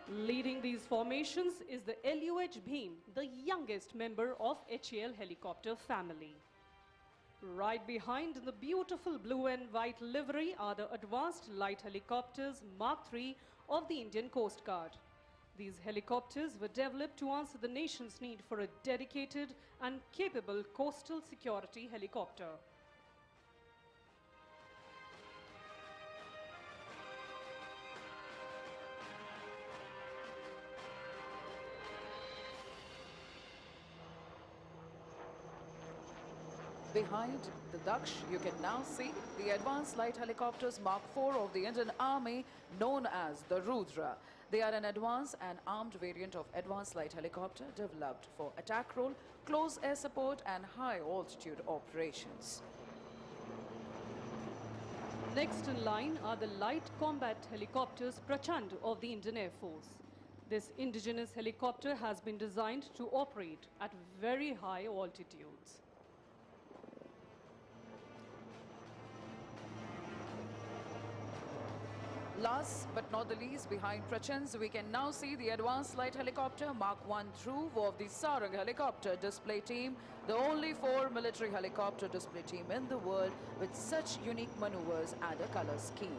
Leading these formations is the LUH Bheem, the youngest member of HAL helicopter family. Right behind in the beautiful blue and white livery are the advanced light helicopters Mark III of the Indian Coast Guard. These helicopters were developed to answer the nation's need for a dedicated and capable coastal security helicopter. Behind the Daksh, you can now see the advanced light helicopters Mark IV of the Indian Army, known as the Rudra. They are an advanced and armed variant of advanced light helicopter developed for attack role, close air support and high altitude operations. Next in line are the light combat helicopters Prachand of the Indian Air Force. This indigenous helicopter has been designed to operate at very high altitudes. Last but not the least, behind Prachands, we can now see the advanced light helicopter Mark I Dhruv of the Sarang helicopter display team, the only 4 military helicopter display team in the world with such unique maneuvers and a color scheme.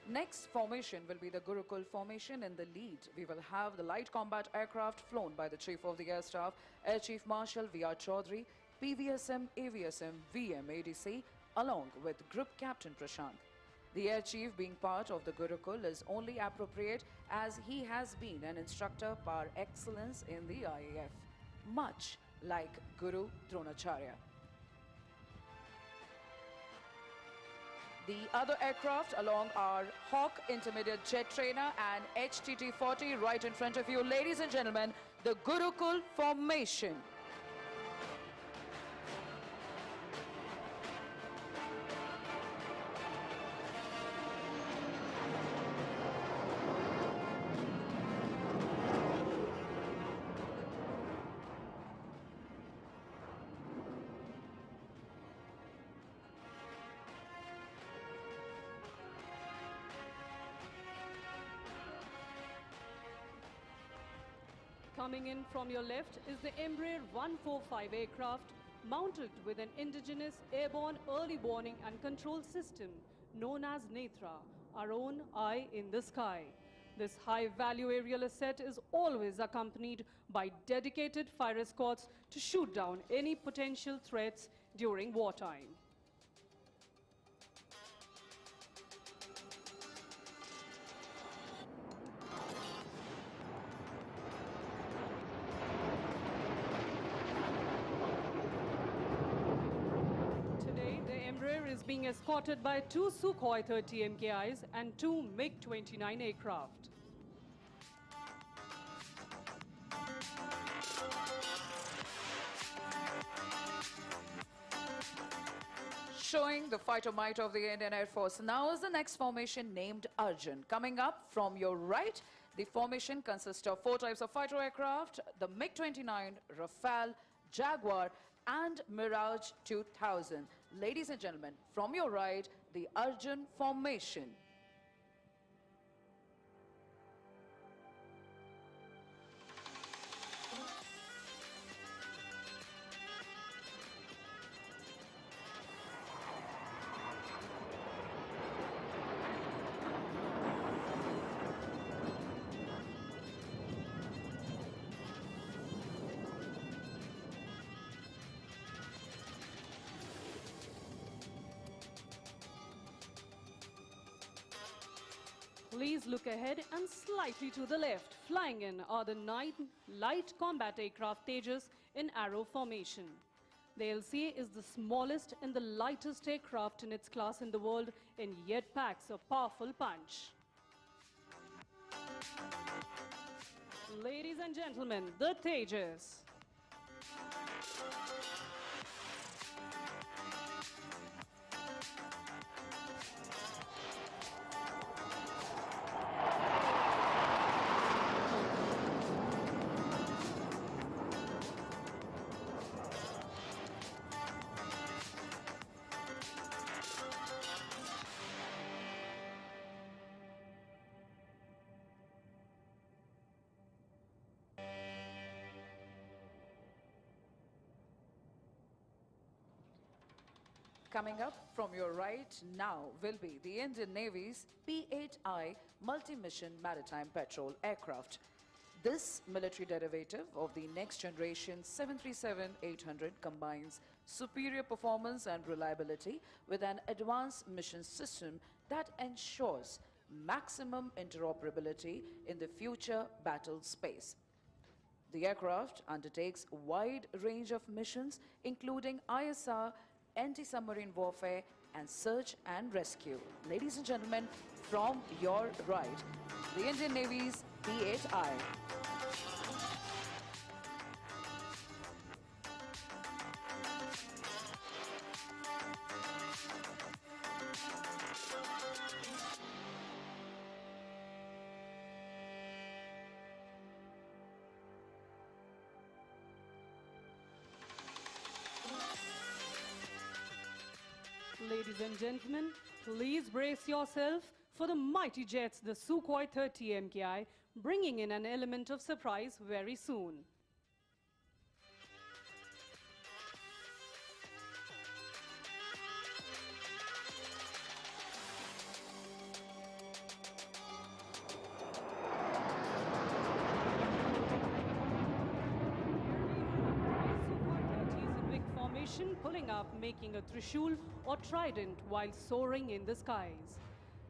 Next formation will be the Gurukul formation. In the lead, we will have the light combat aircraft flown by the Chief of the Air Staff, Air Chief Marshal V.R. Chaudhary, PVSM, AVSM, VM, ADC, along with Group Captain Prashant. The Air Chief being part of the Gurukul is only appropriate as he has been an instructor par excellence in the IAF, much like Guru Dronacharya. The other aircraft along are Hawk Intermediate Jet Trainer and HTT-40 right in front of you. Ladies and gentlemen, the Gurukul formation. Coming in from your left is the Embraer 145 aircraft mounted with an indigenous airborne early warning and control system known as Netra, our own eye in the sky. This high-value aerial asset is always accompanied by dedicated fire escorts to shoot down any potential threats during wartime. Is being escorted by 2 Sukhoi 30 MKIs and 2 MiG-29 aircraft. Showing the fighter might of the Indian Air Force. Now is the next formation named Arjun. Coming up from your right, the formation consists of 4 types of fighter aircraft, the MiG-29, Rafale, Jaguar and Mirage 2000. Ladies and gentlemen, from your right, the Arjun formation. Please look ahead and slightly to the left. Flying in are the 9 light combat aircraft Tejas in arrow formation. The LCA is the smallest and the lightest aircraft in its class in the world and yet packs a powerful punch. Ladies and gentlemen, the Tejas. Coming up from your right now will be the Indian Navy's P-8I multi-mission maritime patrol aircraft. This military derivative of the next generation 737-800 combines superior performance and reliability with an advanced mission system that ensures maximum interoperability in the future battle space. The aircraft undertakes a wide range of missions, including ISR, anti-submarine warfare, and search and rescue. Ladies and gentlemen, from your right, the Indian Navy's P-8I. Ladies and gentlemen, please brace yourself for the mighty jets, the Sukhoi 30 MKI, bringing in an element of surprise very soon. Pulling up, making a Trishul or trident while soaring in the skies.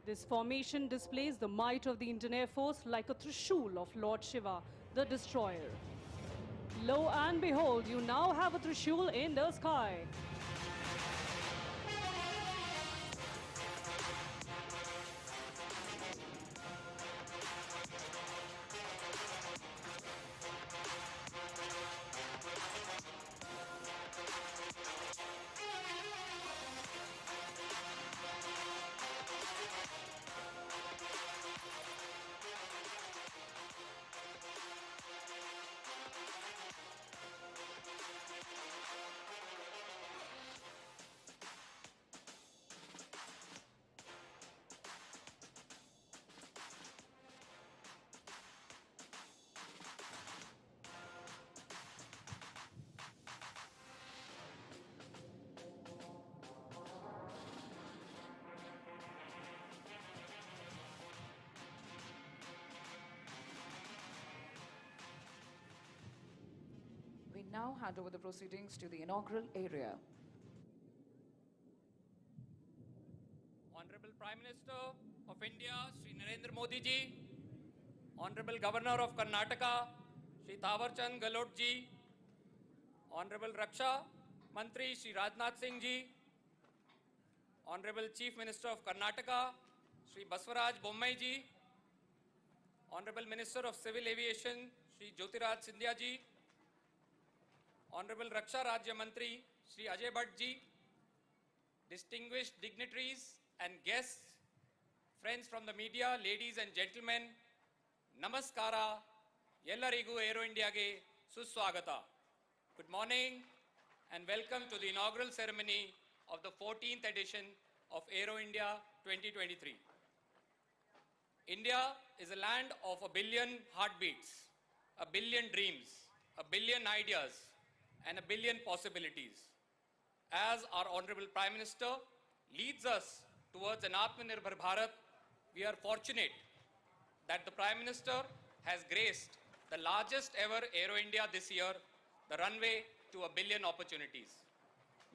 This formation displays the might of the Indian Air Force like a Trishul of Lord Shiva, the destroyer. Lo and behold, you now have a Trishul in the sky. We now hand over the proceedings to the inaugural area. Honorable Prime Minister of India, Shri Narendra Modi ji, Honorable Governor of Karnataka, Shri Thawarchand Gehlot ji, Honorable Raksha Mantri, Shri Rajnath Singh ji, Honorable Chief Minister of Karnataka, Shri Baswaraj Bommai ji, Honorable Minister of Civil Aviation, Shri Jyotiraj Scindia ji, Honorable Raksha Rajya Mantri, Shri Ajay Bhatt ji, distinguished dignitaries and guests, friends from the media, ladies and gentlemen, Namaskara, Yellarigu Aero India ge Suswagata. Good morning and welcome to the inaugural ceremony of the 14th edition of Aero India 2023. India is a land of a billion heartbeats, a billion dreams, a billion ideas, and a billion possibilities. As our Honorable Prime Minister leads us towards an Atmanirbhar Bharat, we are fortunate that the Prime Minister has graced the largest ever Aero India this year, the runway to a billion opportunities.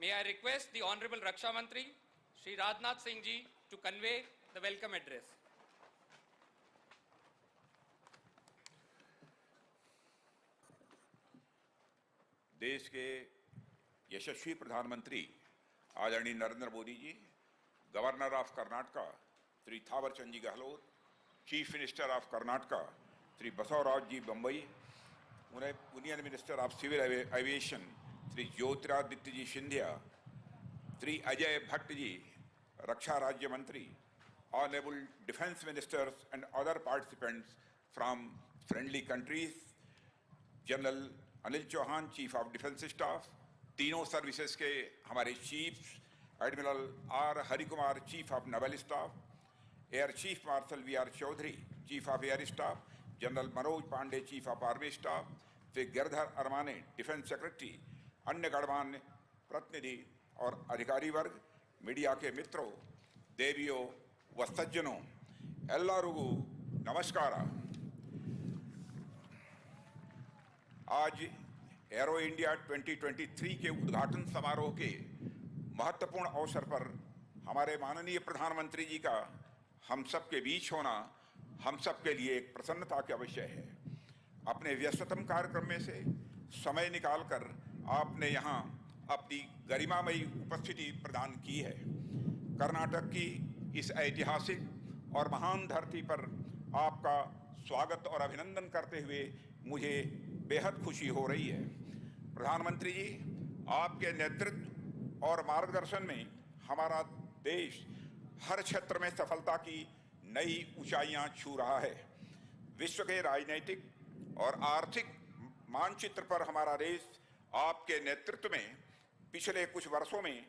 May I request the Honorable Raksha Mantri, Shri Rajnath Singh ji, to convey the welcome address. देश के यशस्वी प्रधानमंत्री आदरणीय Narendra Modi ji, governor of Karnataka Shri Thaawarchand ji Gehlot, chief minister of Karnataka Shri Basavaraj ji Bommai, union minister of civil aviation Shri Jyotiraditya ji Scindia, Shri Ajay Bhatt ji, रक्षा राज्य मंत्री, honourable defence ministers and other participants from friendly countries, general Anil Chauhan, chief of defence staff, तीनों services के हमारे chiefs, admiral R Harikumar, chief of naval staff, air chief marshal we are Chaudhari, chief of air staff, general Manoj Pande, chief of army staff, Shri Girdhar Aramane, defence secretary, अन्य गणमान्य प्रतिनिधि और अधिकारी वर्ग, media के मित्रों, देवियों व सज्जनों, एल्लारुगु नमस्कार। आज एरो इंडिया 2023 के उद्घाटन समारोह के महत्वपूर्ण अवसर पर हमारे माननीय प्रधानमंत्री जी का हम सब के बीच होना हम सब के लिए एक प्रसन्नता का विषय है। अपने व्यस्ततम कार्यक्रम में से समय निकालकर आपने यहाँ अपनी गरिमामयी उपस्थिति प्रदान की है। कर्नाटक की इस ऐतिहासिक और महान धरती पर आपका स्वागत और अभिनंदन करते हुए मुझे बेहद खुशी हो रही है। प्रधानमंत्री जी, आपके नेतृत्व और मार्गदर्शन में हमारा देश हर क्षेत्र में सफलता की नई ऊंचाइयां छू रहा है। विश्व के राजनीतिक और आर्थिक मानचित्र पर हमारा देश आपके नेतृत्व में पिछले कुछ वर्षों में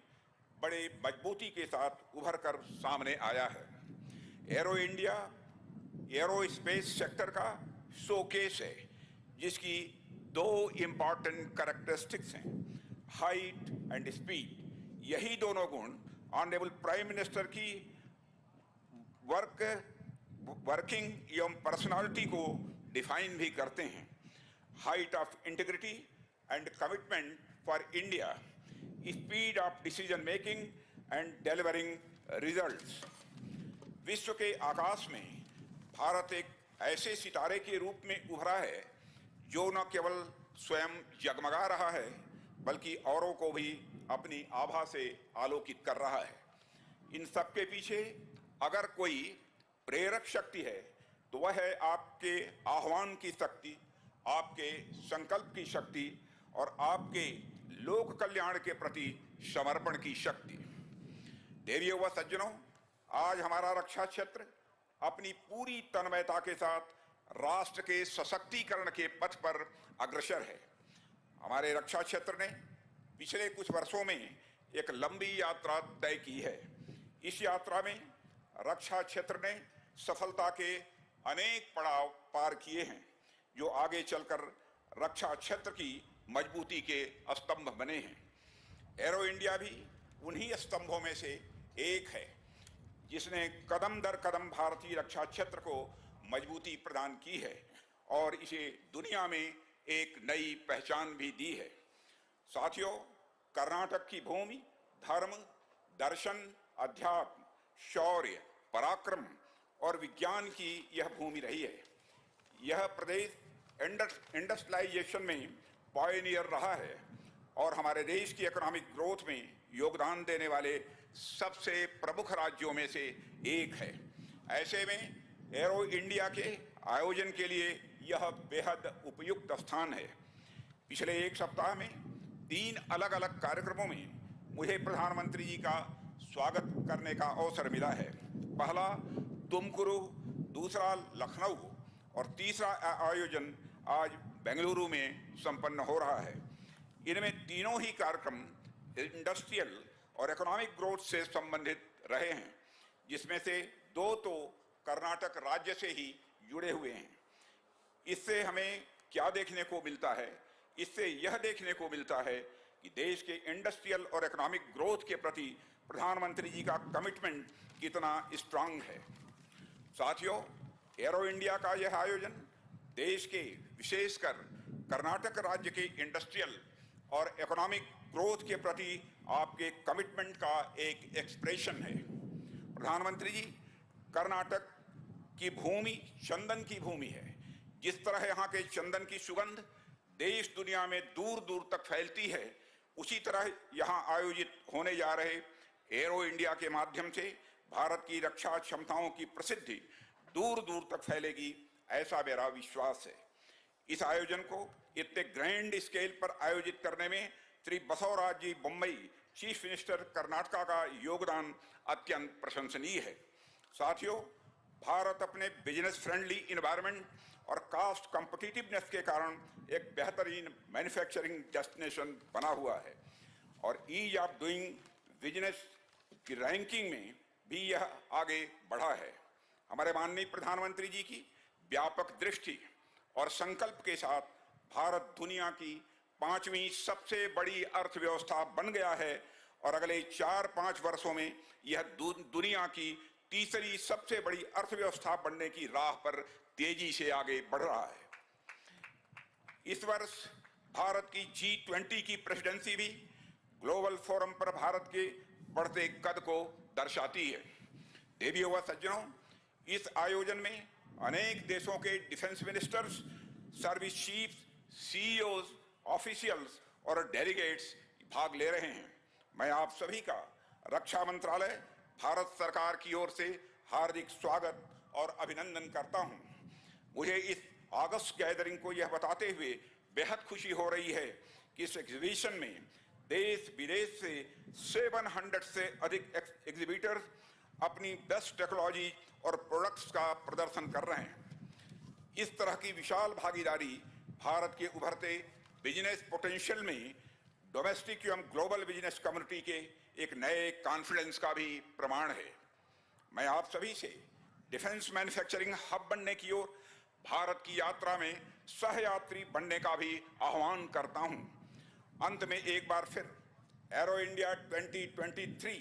बड़े मजबूती के साथ उभर कर सामने आया है। Arrow India arrow space sector का शोकेस है, जिसकी दो इम्पॉर्टेंट कैरेक्टरिस्टिक्स हैं, हाइट एंड स्पीड। यही दोनों गुण ऑनरेबल प्राइम मिनिस्टर की वर्किंग एवं पर्सनालिटी को डिफाइन भी करते हैं। Height of integrity and commitment for India, speed of decision making and delivering results. विश्व के आकाश में भारत एक ऐसे सितारे के रूप में उभरा है जो न केवल स्वयं जगमगा रहा है बल्कि औरों को भी अपनी आभा से आलोकित कर रहा है। इन सब के पीछे अगर कोई प्रेरक शक्ति है तो वह है आपके आह्वान की शक्ति, आपके संकल्प की शक्ति और आपके लोक कल्याण के प्रति समर्पण की शक्ति। देवियों व सज्जनों, आज हमारा रक्षा क्षेत्र अपनी पूरी तन्मयता के साथ राष्ट्र के सशक्तिकरण के पथ पर अग्रसर है। हमारे रक्षा क्षेत्र ने पिछले कुछ वर्षों में एक लंबी यात्रा तय की है। इस यात्रा में रक्षा क्षेत्र ने सफलता के अनेक पड़ाव पार किए हैं, जो आगे चलकर रक्षा क्षेत्र की मजबूती के स्तंभ बने हैं। एरो इंडिया भी उन्हीं स्तंभों में से एक है, जिसने कदम दर कदम भारतीय रक्षा क्षेत्र को मजबूती प्रदान की है और इसे दुनिया में एक नई पहचान भी दी है। साथियों, कर्नाटक की भूमि धर्म, दर्शन, अध्यात्म, शौर्य, पराक्रम और विज्ञान की यह भूमि रही है। यह प्रदेश इंडस्ट्रियलाइजेशन में पायनियर रहा है और हमारे देश की इकोनॉमिक ग्रोथ में योगदान देने वाले सबसे प्रमुख राज्यों में से एक है। ऐसे में एरो इंडिया के आयोजन के लिए यह बेहद उपयुक्त स्थान है। पिछले एक सप्ताह में 3 अलग अलग कार्यक्रमों में मुझे प्रधानमंत्री जी का स्वागत करने का अवसर मिला है। पहला तुमकुरु, दूसरा लखनऊ और तीसरा आयोजन आज बेंगलुरु में संपन्न हो रहा है। इनमें तीनों ही कार्यक्रम इंडस्ट्रियल और इकोनॉमिक ग्रोथ से संबंधित रहे हैं, जिसमें से 2 तो कर्नाटक राज्य से ही जुड़े हुए हैं। इससे हमें क्या देखने को मिलता है? इससे यह देखने को मिलता है कि देश के इंडस्ट्रियल और इकोनॉमिक ग्रोथ के प्रति प्रधानमंत्री जी का कमिटमेंट कितना स्ट्रांग है। साथियों, एरो इंडिया का यह आयोजन देश के, विशेषकर कर्नाटक राज्य के इंडस्ट्रियल और इकोनॉमिक ग्रोथ के प्रति आपके कमिटमेंट का एक एक्सप्रेशन है। प्रधानमंत्री जी, कर्नाटक की भूमि चंदन की भूमि है। जिस तरह यहाँ के चंदन की सुगंध देश दुनिया में दूर दूर तक फैलती है, उसी तरह यहाँ आयोजित होने जा रहे एरो इंडिया के माध्यम से भारत की रक्षा क्षमताओं की प्रसिद्धि दूर दूर तक फैलेगी, ऐसा मेरा विश्वास है। इस आयोजन को इतने ग्रैंड स्केल पर आयोजित करने में श्री बसवराज जी बोम्मई, चीफ मिनिस्टर कर्नाटका का योगदान अत्यंत प्रशंसनीय है। साथियों, भारत अपने बिजनेस फ्रेंडली इन्वायरमेंट और कास्ट कॉम्पिटिटिवनेस के कारण एक बेहतरीन मैन्युफैक्चरिंग डेस्टिनेशन बना हुआ है और ईज ऑफ डूइंग बिजनेस की रैंकिंग में भी यह आगे बढ़ा है। हमारे माननीय प्रधानमंत्री जी की व्यापक दृष्टि और संकल्प के साथ भारत दुनिया की 5वीं सबसे बड़ी अर्थव्यवस्था बन गया है और अगले 4-5 वर्षों में यह दुनिया की तीसरी सबसे बड़ी अर्थव्यवस्था बनने की राह पर तेजी से आगे बढ़ रहा है। इस वर्ष भारत की G20 की प्रेसिडेंसी भी ग्लोबल फोरम पर भारत के बढ़ते कद को दर्शाती है। देवियों व सज्जनों, इस आयोजन में अनेक देशों के defence ministers, service chiefs, CEOs, officials और डेलीगेट्स भाग ले रहे हैं। मैं आप सभी का रक्षा मंत्रालय, भारत सरकार की ओर से हार्दिक स्वागत और अभिनंदन करता हूं। मुझे इस अगस्त गैदरिंग को यह बताते हुए बेहद खुशी हो रही है कि इस एग्जीबिशन में देश विदेश से 700 से अधिक एग्जीबिटर्स अपनी बेस्ट टेक्नोलॉजी और प्रोडक्ट्स का प्रदर्शन कर रहे हैं। इस तरह की विशाल भागीदारी भारत के उभरते बिजनेस पोटेंशियल में डोमेस्टिक एवं ग्लोबल बिजनेस कम्युनिटी के एक नए कॉन्फिडेंस का भी प्रमाण है। मैं आप सभी से डिफेंस मैन्युफैक्चरिंग हब बनने की ओर भारत की यात्रा में सहयात्री बनने का भी आह्वान करता हूं। अंत में एक बार फिर एरो इंडिया 2023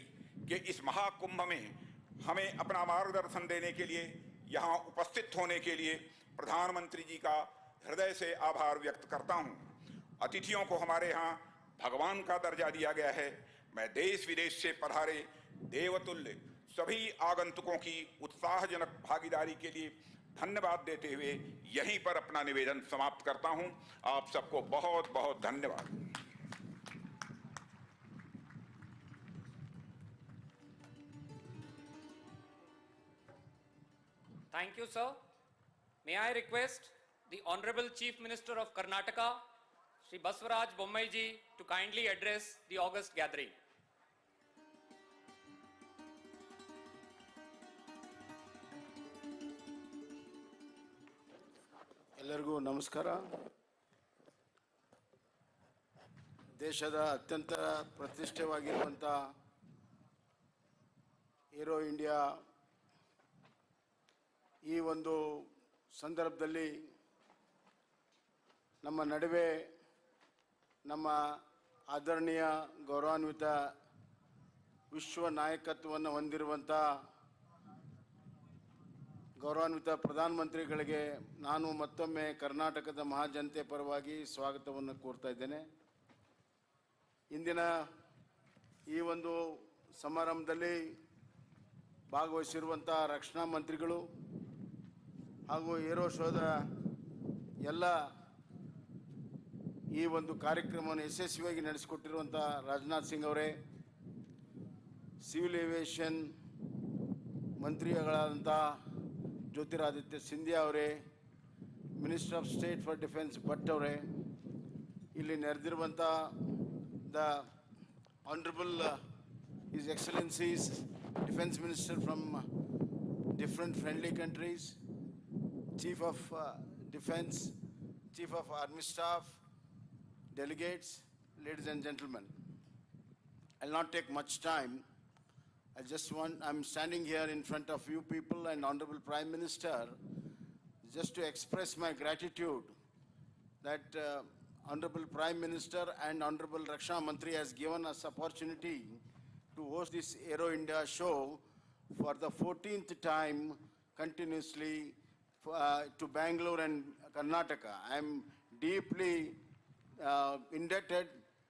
के इस महाकुंभ में हमें अपना मार्गदर्शन देने के लिए, यहाँ उपस्थित होने के लिए प्रधानमंत्री जी का हृदय से आभार व्यक्त करता हूं। अतिथियों को हमारे यहाँ भगवान का दर्जा दिया गया है। मैं देश विदेश से पधारे देवतुल्य सभी आगंतुकों की उत्साहजनक भागीदारी के लिए धन्यवाद देते हुए यहीं पर अपना निवेदन समाप्त करता हूं। आप सबको बहुत बहुत धन्यवाद। Thank you, sir. May I request the Honorable Chief Minister of Karnataka, Shri Baswaraj Bommai ji, to kindly address the August gathering. ಎಲ್ಲರಿಗೂ ನಮಸ್ಕಾರ. ದೇಶದ ಅತ್ಯಂತ ಪ್ರತಿಷ್ಠೆವಾಗಿರುವಂಥ ಏರೋ ಇಂಡಿಯಾ ಈ ಒಂದು ಸಂದರ್ಭದಲ್ಲಿ ನಮ್ಮ ನಡುವೆ ನಮ್ಮ ಆದರಣೀಯ ಗೌರವಾನ್ವಿತ ವಿಶ್ವ ನಾಯಕತ್ವವನ್ನು ಹೊಂದಿರುವಂಥ ಗೌರವಾನ್ವಿತ ಪ್ರಧಾನಮಂತ್ರಿಗಳಿಗೆ ನಾನು ಮತ್ತೊಮ್ಮೆ ಕರ್ನಾಟಕದ ಮಹಾಜನತೆ ಪರವಾಗಿ ಸ್ವಾಗತವನ್ನು ಕೋರ್ತಾ ಇದ್ದೇನೆ. ಇಂದಿನ ಈ ಒಂದು ಸಮಾರಂಭದಲ್ಲಿ ಭಾಗವಹಿಸಿರುವಂಥ ರಕ್ಷಣಾ ಮಂತ್ರಿಗಳು ಹಾಗೂ ಏರೋ ಶೋದ ಎಲ್ಲ ಈ ಒಂದು ಕಾರ್ಯಕ್ರಮವನ್ನು ಯಶಸ್ವಿಯಾಗಿ ನಡೆಸಿಕೊಟ್ಟಿರುವಂಥ ರಾಜನಾಥ್ ಸಿಂಗ್ ಅವರೇ, ಸಿವಿಲ್ ಏವಿಯೇಷನ್ ಮಂತ್ರಿಗಳಾದಂಥ ಜ್ಯೋತಿರಾದಿತ್ಯ ಸಿಂಧಿಯಾ ಅವರೇ, minister of state for defence Bhatt ಅವರೇ, ಇಲ್ಲಿ ನೆರೆದಿರುವಂಥ the honourable His Excellencies Defense Minister from different friendly countries, Chief of Defense, Chief of Army Staff, delegates, ladies and gentlemen. I'll not take much time. I'm standing here in front of you people and Honorable Prime Minister just to express my gratitude that Honorable Prime Minister and Honorable Rakshana Mantri has given us opportunity to host this Aero India show for the 14th time continuously to Bangalore and Karnataka. I am deeply indebted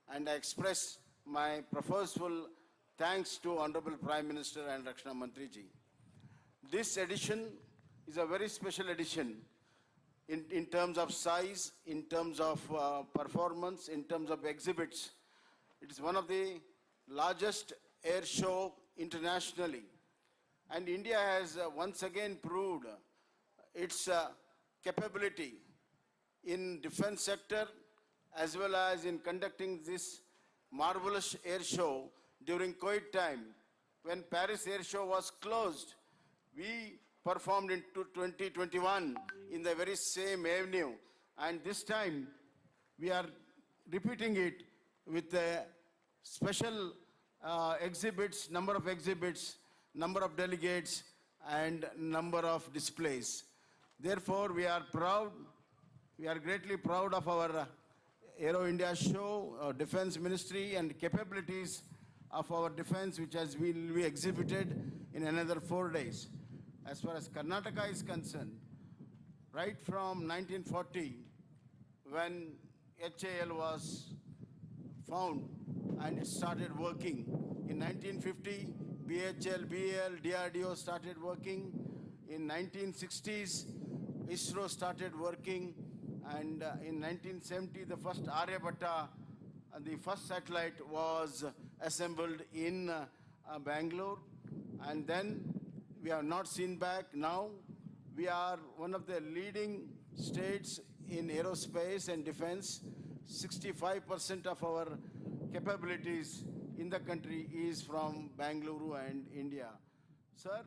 and I express my profuseful thanks to Honorable Prime Minister and Rakshana Mantri ji. This edition is a very special edition in terms of size, in terms of performance, in terms of exhibits. It is one of the largest air show internationally. And India has once again proved its capability in defense sector as well as in conducting this marvelous air show during COVID time. When Paris Air Show was closed, we performed in 2021 in the very same avenue. And this time, we are repeating it with a special exhibits, number of exhibits, number of delegates, and number of displays. Therefore, we are proud, we are greatly proud of our Aero India show, Defense Ministry, and capabilities of our defense, which will be exhibited in another 4 days. As far as Karnataka is concerned, right from 1940, when HAL was found and it started working. In 1950, BHL, BAL, DRDO started working. In 1960s, ISRO started working. And in 1970, the first Aryabhatta, the first satellite was assembled in Bangalore. And then we have not seen back. Now we are one of the leading states in aerospace and defense. 65% of our capabilities in the country is from Bangalore and India. Sir,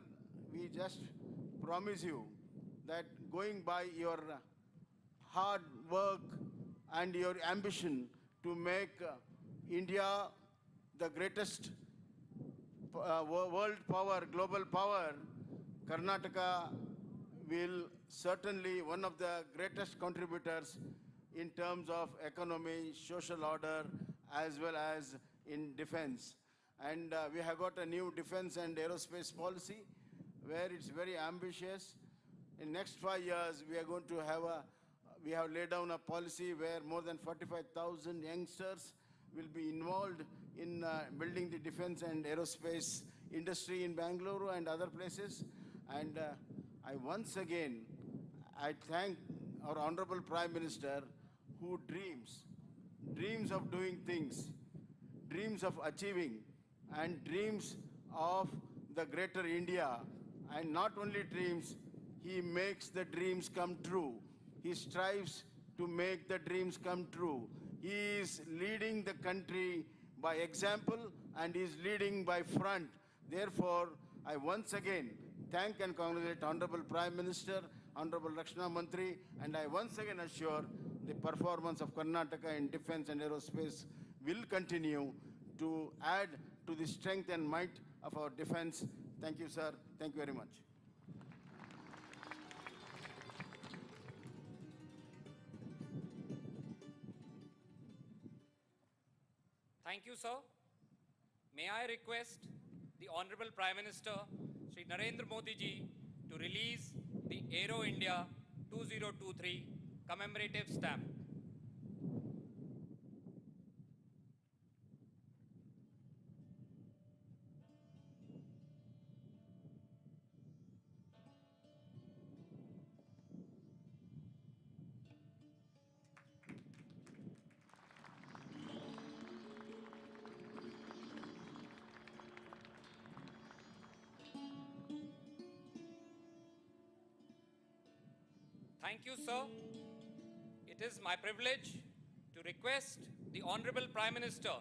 we just promise you that going by your hard work and your ambition to make India the greatest world power, global power, Karnataka will certainly one of the greatest contributors in terms of economy, social order, as well as in defense. And we have got a new defense and aerospace policy where it's very ambitious. In next 5 years, we are going to have we have laid down a policy where more than 45,000 youngsters will be involved in building the defense and aerospace industry in Bangalore and other places. And I once again, I thank our Honorable Prime Minister who dreams of doing things, dreams of achieving, and dreams of the greater India. And not only dreams, he makes the dreams come true. He strives to make the dreams come true. He is leading the country by example and is leading by front. Therefore, I once again thank and congratulate Honorable Prime Minister, Honorable Rakshana Mantri, and I once again assure the performance of Karnataka in defense and aerospace will continue to add to the strength and might of our defense. Thank you, sir. Thank you very much. Thank you, sir. May I request the Honorable Prime Minister, Shri Narendra Modi ji, to release the Aero India 2023 commemorative stamp. Thank you, sir. It is my privilege to request the Honorable Prime Minister,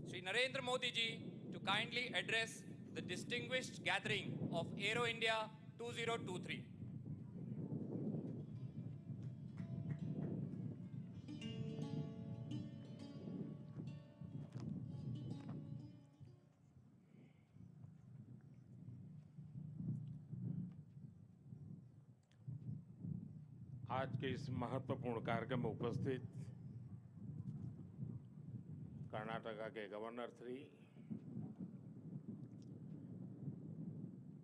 Shri Narendra Modi ji, to kindly address the distinguished gathering of Aero India 2023. आज के इस महत्वपूर्ण कार्यक्रम में उपस्थित कर्नाटका के governor Shri,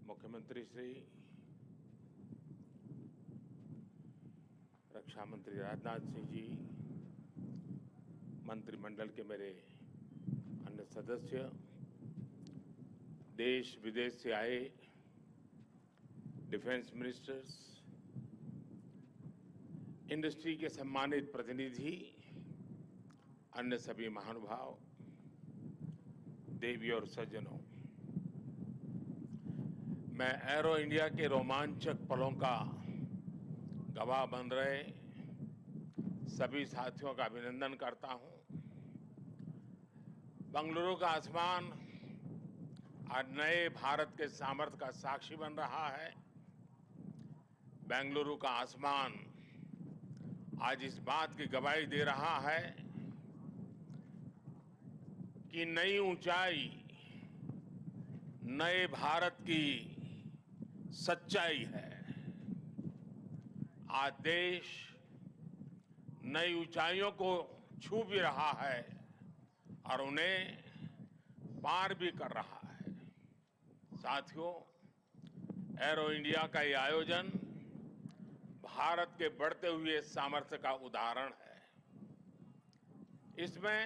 मुख्यमंत्री श्री, रक्षा मंत्री राजनाथ सिंह जी, मंत्रिमंडल के मेरे अन्य सदस्य, देश विदेश से आए डिफेंस मिनिस्टर्स, इंडस्ट्री के सम्मानित प्रतिनिधि, अन्य सभी महानुभाव, देवी और सज्जनों, मैं एरो इंडिया के रोमांचक पलों का गवाह बन रहे सभी साथियों का अभिनंदन करता हूं। बंगलुरु का आसमान आज नए भारत के सामर्थ्य का साक्षी बन रहा है। बेंगलुरु का आसमान आज इस बात की गवाही दे रहा है कि नई ऊंचाई, नए भारत की सच्चाई है। आज देश नई ऊंचाइयों को छू भी रहा है और उन्हें पार भी कर रहा है। साथियों, एरो इंडिया का ये आयोजन भारत के बढ़ते हुए सामर्थ्य का उदाहरण है। इसमें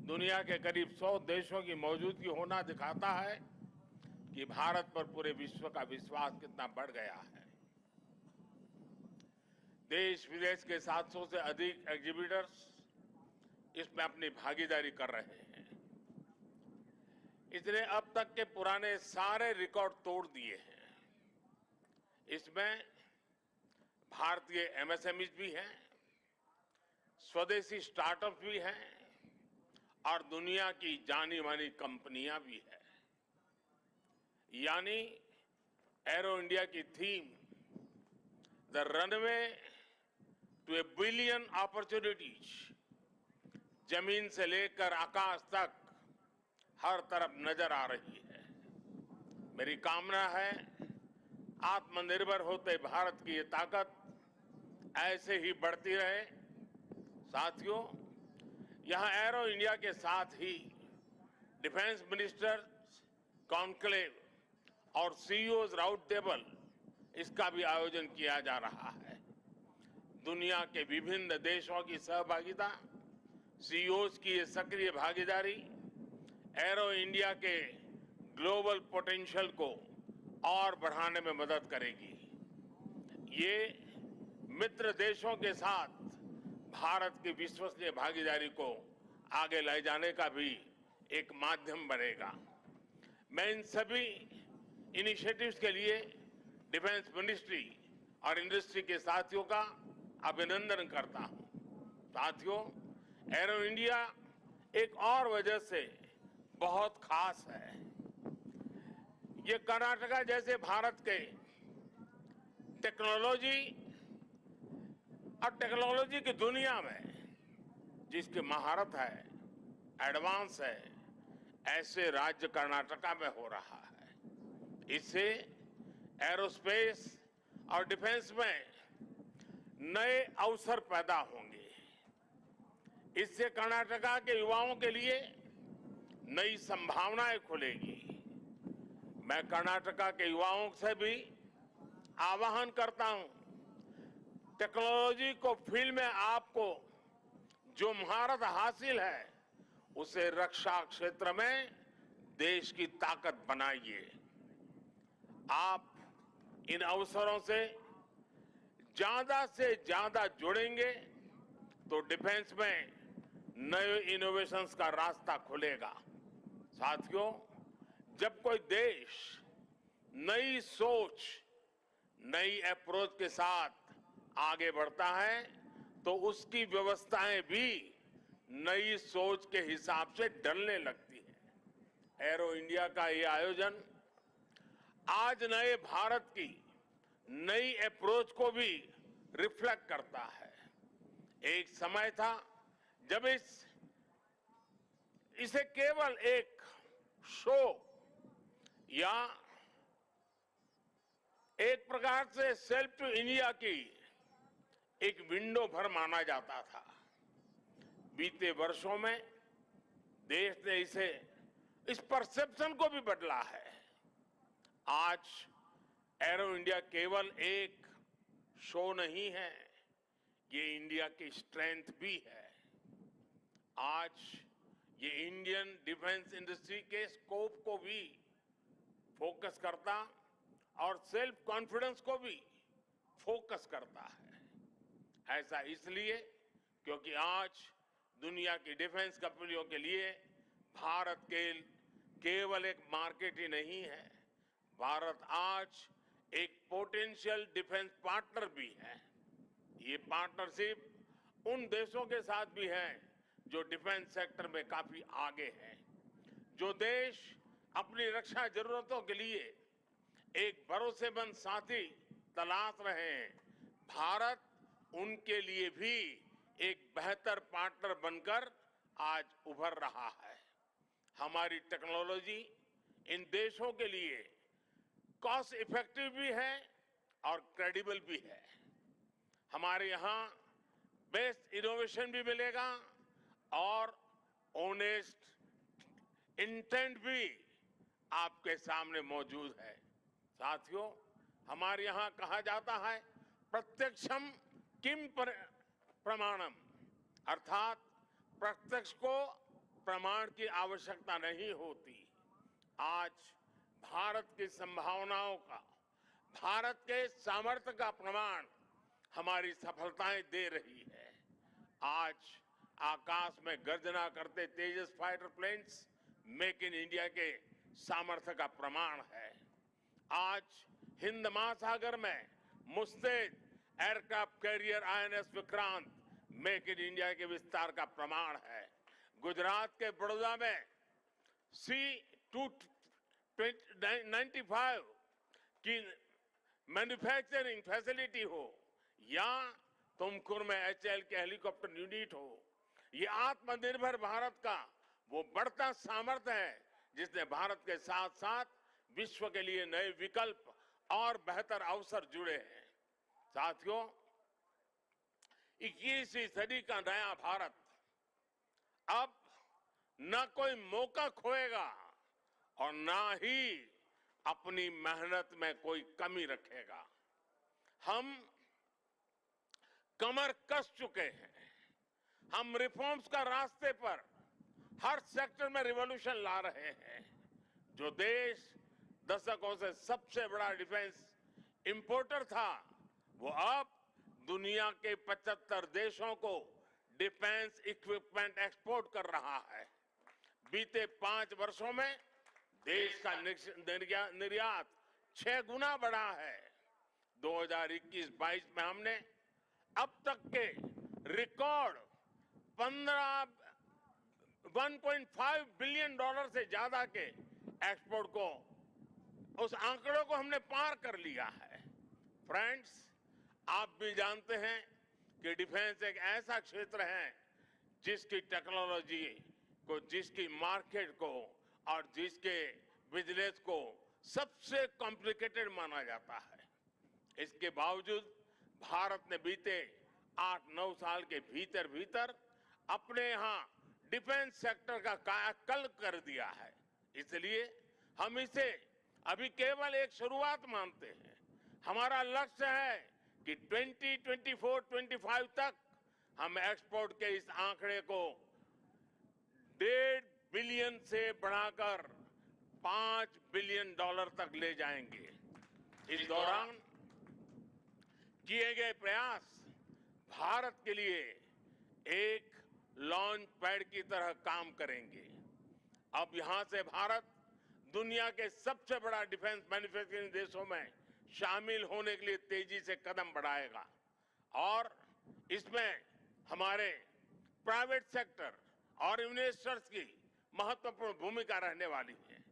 दुनिया के करीब 100 देशों की मौजूदगी होना दिखाता है कि भारत पर पूरे विश्व का विश्वास कितना बढ़ गया है। देश विदेश के 700 से अधिक एग्जीबिटर्स इसमें अपनी भागीदारी कर रहे हैं। इसने अब तक के पुराने सारे रिकॉर्ड तोड़ दिए हैं। इसमें भारतीय एमएसएमईज भी हैं, स्वदेशी स्टार्टअप भी हैं और दुनिया की जानी मानी कंपनियां भी हैं। यानी एरो इंडिया की theme the runway to a billion opportunities, जमीन से लेकर आकाश तक हर तरफ नजर आ रही है। मेरी कामना है आत्मनिर्भर होते भारत की ये ताकत ऐसे ही बढ़ती रहे। साथियों, यहां एरो इंडिया के साथ ही डिफेंस मिनिस्टर्स कॉन्क्लेव और सीईओज राउंड टेबल इसका भी आयोजन किया जा रहा है। दुनिया के विभिन्न देशों की सहभागिता, सीईओज की ये सक्रिय भागीदारी एरो इंडिया के ग्लोबल पोटेंशियल को और बढ़ाने में मदद करेगी। ये मित्र देशों के साथ भारत की विश्वसनीय भागीदारी को आगे ले जाने का भी एक माध्यम बनेगा। मैं इन सभी इनिशिएटिव्स के लिए डिफेंस मिनिस्ट्री और इंडस्ट्री के साथियों का अभिनंदन करता हूं। साथियों, एरो इंडिया एक और वजह से बहुत खास है। ये कर्नाटका जैसे भारत के टेक्नोलॉजी और टेक्नोलॉजी की दुनिया में जिसकी महारत है, एडवांस है, ऐसे राज्य कर्नाटका में हो रहा है। इससे एरोस्पेस और डिफेंस में नए अवसर पैदा होंगे। इससे कर्नाटका के युवाओं के लिए नई संभावनाएं खुलेगी। मैं कर्नाटका के युवाओं से भी आह्वान करता हूं, टेक्नोलॉजी को फील्ड में आपको जो महारत हासिल है उसे रक्षा क्षेत्र में देश की ताकत बनाइए। आप इन अवसरों से ज्यादा जुड़ेंगे तो डिफेंस में नए इनोवेशंस का रास्ता खुलेगा। साथियों, जब कोई देश नई सोच, नई अप्रोच के साथ आगे बढ़ता है तो उसकी व्यवस्थाएं भी नई सोच के हिसाब से ढलने लगती है। एरो इंडिया का ये आयोजन आज नए भारत की नई अप्रोच को भी रिफ्लेक्ट करता है। एक समय था जब इसे केवल एक शो या एक प्रकार से सेल्फ टू इंडिया की एक विंडो भर माना जाता था। बीते वर्षों में देश ने इस परसेप्शन को भी बदला है। आज एरो इंडिया केवल एक शो नहीं है, ये इंडिया की स्ट्रेंथ भी है। आज ये इंडियन डिफेंस इंडस्ट्री के स्कोप को भी फोकस करता और सेल्फ कॉन्फिडेंस को भी फोकस करता है। ऐसा इसलिए क्योंकि आज दुनिया की डिफेंस कंपनियों के लिए भारत केवल एक मार्केट ही नहीं है, भारत आज एक पोटेंशियल डिफेंस पार्टनर भी है। ये पार्टनरशिप उन देशों के साथ भी है जो डिफेंस सेक्टर में काफी आगे हैं, जो देश अपनी रक्षा जरूरतों के लिए एक भरोसेमंद साथी तलाश रहे हैं। भारत उनके लिए भी एक बेहतर पार्टनर बनकर आज उभर रहा है। हमारी टेक्नोलॉजी इन देशों के लिए कॉस्ट इफेक्टिव भी है और क्रेडिबल भी है। हमारे यहाँ बेस्ट इनोवेशन भी मिलेगा और ऑनेस्ट इंटेंट भी आपके सामने मौजूद है। साथियों, हमारे यहाँ कहा जाता है प्रत्यक्षम किम प्रमाणम, अर्थात प्रत्यक्ष को प्रमाण की आवश्यकता नहीं होती। आज भारत की संभावनाओं का, भारत के सामर्थ्य का प्रमाण हमारी सफलताएं दे रही है। आज आकाश में गर्जना करते Tejas fighter planes make in India के सामर्थ्य का प्रमाण है। आज हिंद महासागर में मुस्तैद aircraft carrier INS Vikrant make in India के विस्तार का प्रमाण है। गुजरात के बड़ौदा में C-295 की मैन्युफैक्चरिंग फैसिलिटी हो या तुमकुर में HAL के हेलीकॉप्टर यूनिट हो, ये आत्मनिर्भर भारत का वो बढ़ता सामर्थ्य है जिसने भारत के साथ साथ विश्व के लिए नए विकल्प और बेहतर अवसर जुड़े हैं। साथियों, 21वीं सदी का नया भारत अब न कोई मौका खोएगा और ना ही अपनी मेहनत में कोई कमी रखेगा। हम कमर कस चुके हैं। हम रिफॉर्म्स का रास्ते पर हर सेक्टर में रिवॉल्यूशन ला रहे हैं। जो देश दशकों से सबसे बड़ा डिफेंस इंपोर्टर था, वो अब दुनिया के 75 देशों को डिफेंस इक्विपमेंट एक्सपोर्ट कर रहा है। बीते 5 वर्षों में देश का निर्यात 6 गुना बढ़ा है। 2021-22 में हमने अब तक के रिकॉर्ड 1.5 बिलियन डॉलर से ज्यादा के एक्सपोर्ट को, उस आंकड़ों को हमने पार कर लिया है। फ्रेंड्स, आप भी जानते हैं कि डिफेंस एक ऐसा क्षेत्र है जिसकी टेक्नोलॉजी को, जिसकी मार्केट को और जिसके बिजनेस को सबसे कॉम्प्लिकेटेड माना जाता है। इसके बावजूद भारत ने बीते 8-9 साल के भीतर भीतर अपने यहाँ डिफेंस सेक्टर का कायाकल्प कर दिया है। इसलिए हम इसे अभी केवल एक शुरुआत मानते हैं। हमारा लक्ष्य है कि 2024-25 तक हम एक्सपोर्ट के इस आंकड़े को 1.5 बिलियन से बढ़ाकर 5 बिलियन डॉलर तक ले जाएंगे। इस दौरान किए गए प्रयास भारत के लिए एक लॉन्च पैड की तरह काम करेंगे। अब यहां से भारत दुनिया के सबसे बड़ा डिफेंस मैन्युफैक्चरिंग देशों में शामिल होने के लिए तेजी से कदम बढ़ाएगा और इसमें हमारे प्राइवेट सेक्टर और इन्वेस्टर्स की महत्वपूर्ण भूमिका रहने वाली है।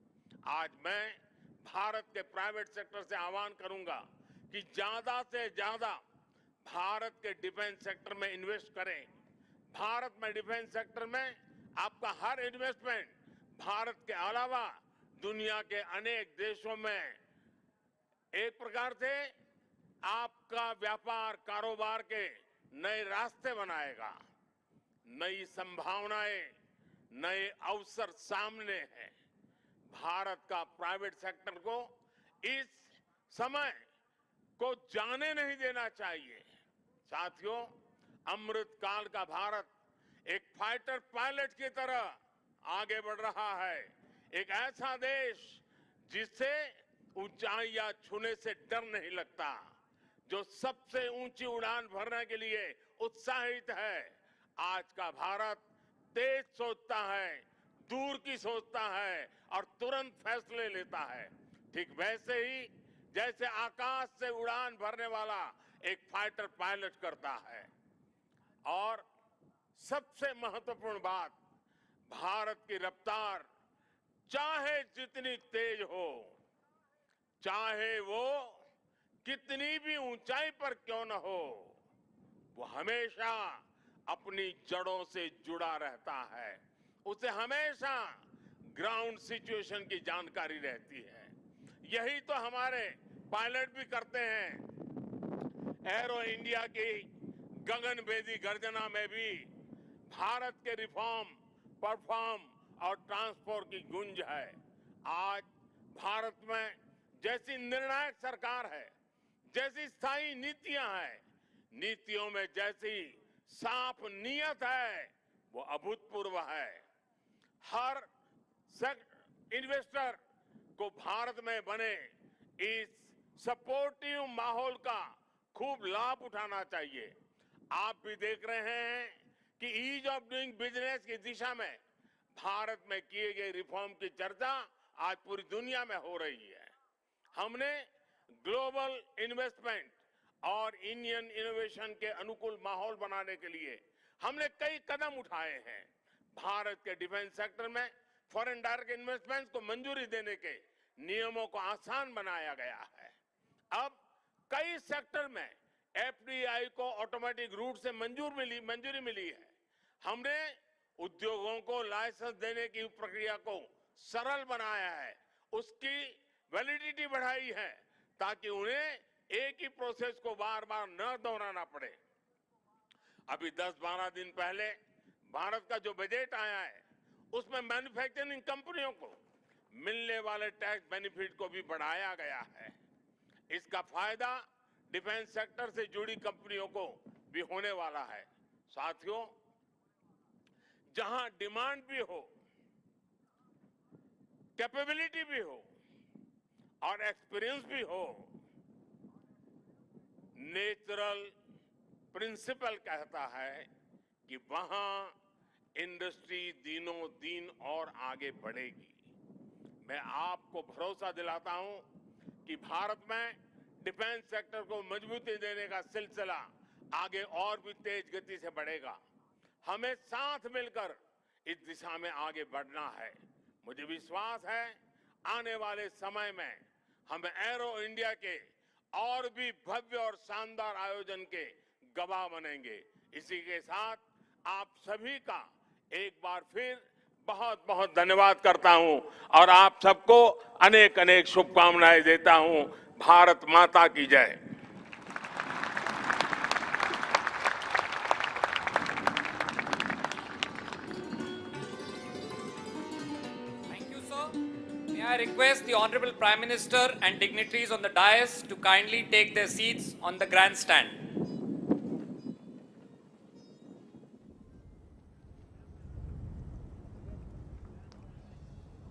आज मैं भारत के प्राइवेट सेक्टर से आह्वान करूंगा कि ज्यादा से ज्यादा भारत के डिफेंस सेक्टर में इन्वेस्ट करें। भारत में डिफेंस सेक्टर में आपका हर इन्वेस्टमेंट भारत के अलावा दुनिया के अनेक देशों में एक प्रकार से आपका व्यापार कारोबार के नए रास्ते बनाएगा। नई संभावनाएं, नए अवसर सामने हैं। भारत का प्राइवेट सेक्टर को इस समय को जाने नहीं देना चाहिए। साथियों, अमृत काल का भारत एक फाइटर पायलट की तरह आगे बढ़ रहा है। एक ऐसा देश जिससे ऊंचाइयां छूने से डर नहीं लगता, जो सबसे ऊंची उड़ान भरने के लिए उत्साहित है। आज का भारत तेज सोचता है, दूर की सोचता है और तुरंत फैसले लेता है। ठीक वैसे ही जैसे आकाश से उड़ान भरने वाला एक फाइटर पायलट करता है। और सबसे महत्वपूर्ण बात, भारत की रफ्तार चाहे जितनी तेज हो, चाहे वो कितनी भी ऊंचाई पर क्यों न हो, वो हमेशा अपनी जड़ों से जुड़ा रहता है। उसे हमेशा ग्राउंड सिचुएशन की जानकारी रहती है। यही तो हमारे पायलट भी करते हैं। एरो इंडिया की गगनभेदी गर्जना में भी भारत के रिफॉर्म, परफॉर्म और ट्रांसपोर्ट की गूंज है। आज भारत में जैसी निर्णायक सरकार है, जैसी स्थायी नीतियां हैं, नीतियों में जैसी साफ नीयत है, वो अभूतपूर्व है। हर इन्वेस्टर को भारत में बने इस सपोर्टिव माहौल का खूब लाभ उठाना चाहिए। आप भी देख रहे हैं कि ईज ऑफ डूइंग बिजनेस की दिशा में भारत में किए गए रिफॉर्म की चर्चा आज पूरी दुनिया में हो रही है। हमने ग्लोबल इन्वेस्टमेंट और इंडियन इनोवेशन के अनुकूल माहौल बनाने के लिए हमने कई कदम उठाए हैं। भारत के डिफेंस सेक्टर में फॉरेन डायरेक्ट इन्वेस्टमेंट को मंजूरी देने के नियमों को आसान बनाया गया है। अब कई सेक्टर में एफडीआई को ऑटोमेटिक रूट से मंजूरी मिली है। हमने उद्योगों को लाइसेंस देने की प्रक्रिया को सरल बनाया है, उसकी वैलिडिटी बढ़ाई है ताकि उन्हें एक ही प्रोसेस को बार बार न दोहराना पड़े। अभी 10-12 दिन पहले भारत का जो बजट आया है उसमें मैन्युफैक्चरिंग कंपनियों को मिलने वाले टैक्स बेनिफिट को भी बढ़ाया गया है। इसका फायदा डिफेंस सेक्टर से जुड़ी कंपनियों को भी होने वाला है। साथियों, जहां डिमांड भी हो, कैपेबिलिटी भी हो और एक्सपीरियंस भी हो, नेचुरल प्रिंसिपल कहता है कि वहां इंडस्ट्री दिनों दिन और आगे बढ़ेगी। मैं आपको भरोसा दिलाता हूं कि भारत में डिफेंस सेक्टर को मजबूती देने का सिलसिला आगे और भी तेज गति से बढ़ेगा। हमें साथ मिलकर इस दिशा में आगे बढ़ना है। मुझे विश्वास है आने वाले समय में हम एरो इंडिया के और भी भव्य और शानदार आयोजन के गवाह बनेंगे। इसी के साथ आप सभी का एक बार फिर बहुत बहुत धन्यवाद करता हूं और आप सबको अनेक अनेक शुभकामनाएं देता हूं। भारत माता की जय। Thank you, sir. May I request the Honorable Prime Minister and dignitaries on the dais to kindly take their seats on the grandstand.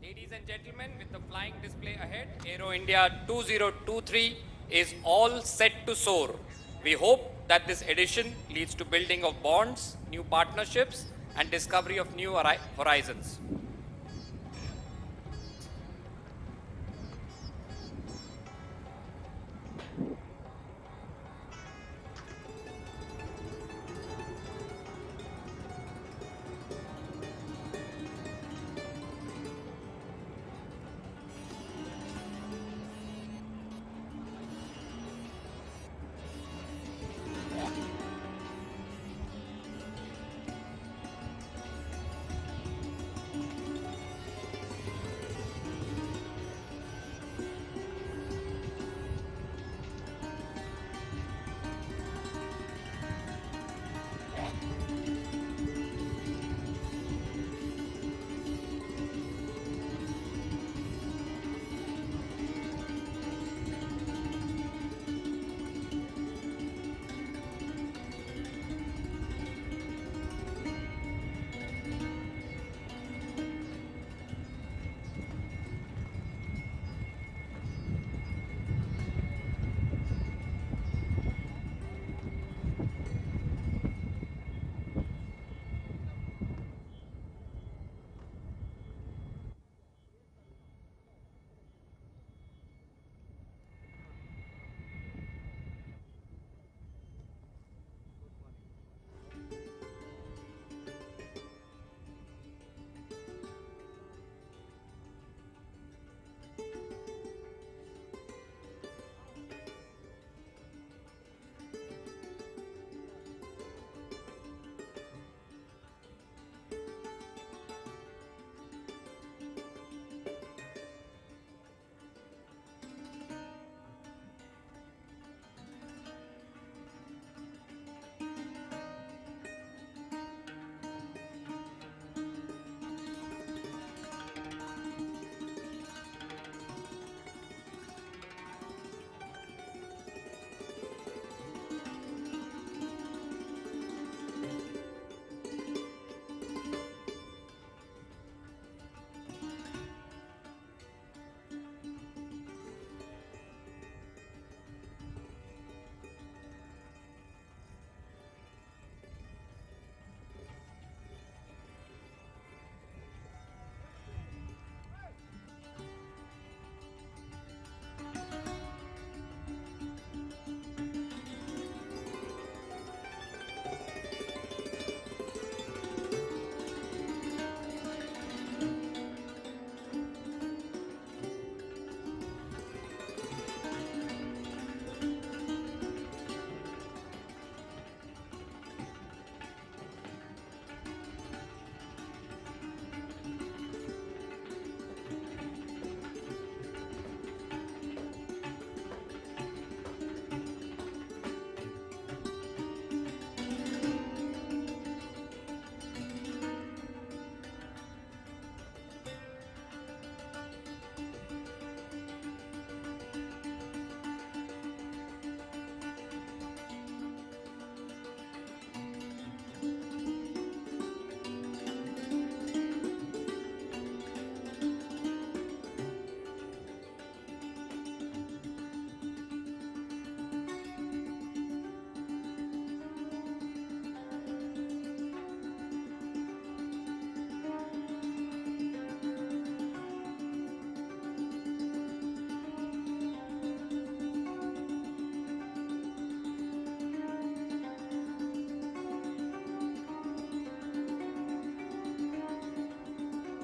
Ladies and gentlemen, with the flying display ahead, Aero India 2023 is all set to soar. We hope that this edition leads to building of bonds, new partnerships, and discovery of new horizons.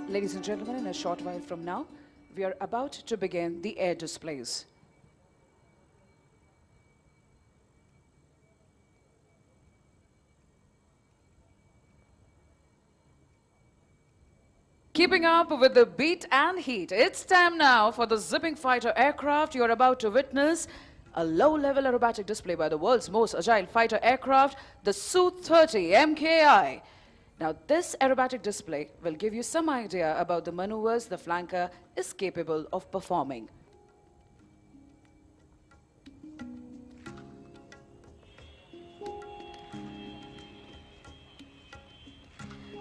Ladies and gentlemen, in a short while from now, we are about to begin the air displays. Keeping up with the beat and heat, it's time now for the zipping fighter aircraft. You're about to witness a low-level aerobatic display by the world's most agile fighter aircraft, the Su-30 MKI. Now, this aerobatic display will give you some idea about the maneuvers the flanker is capable of performing.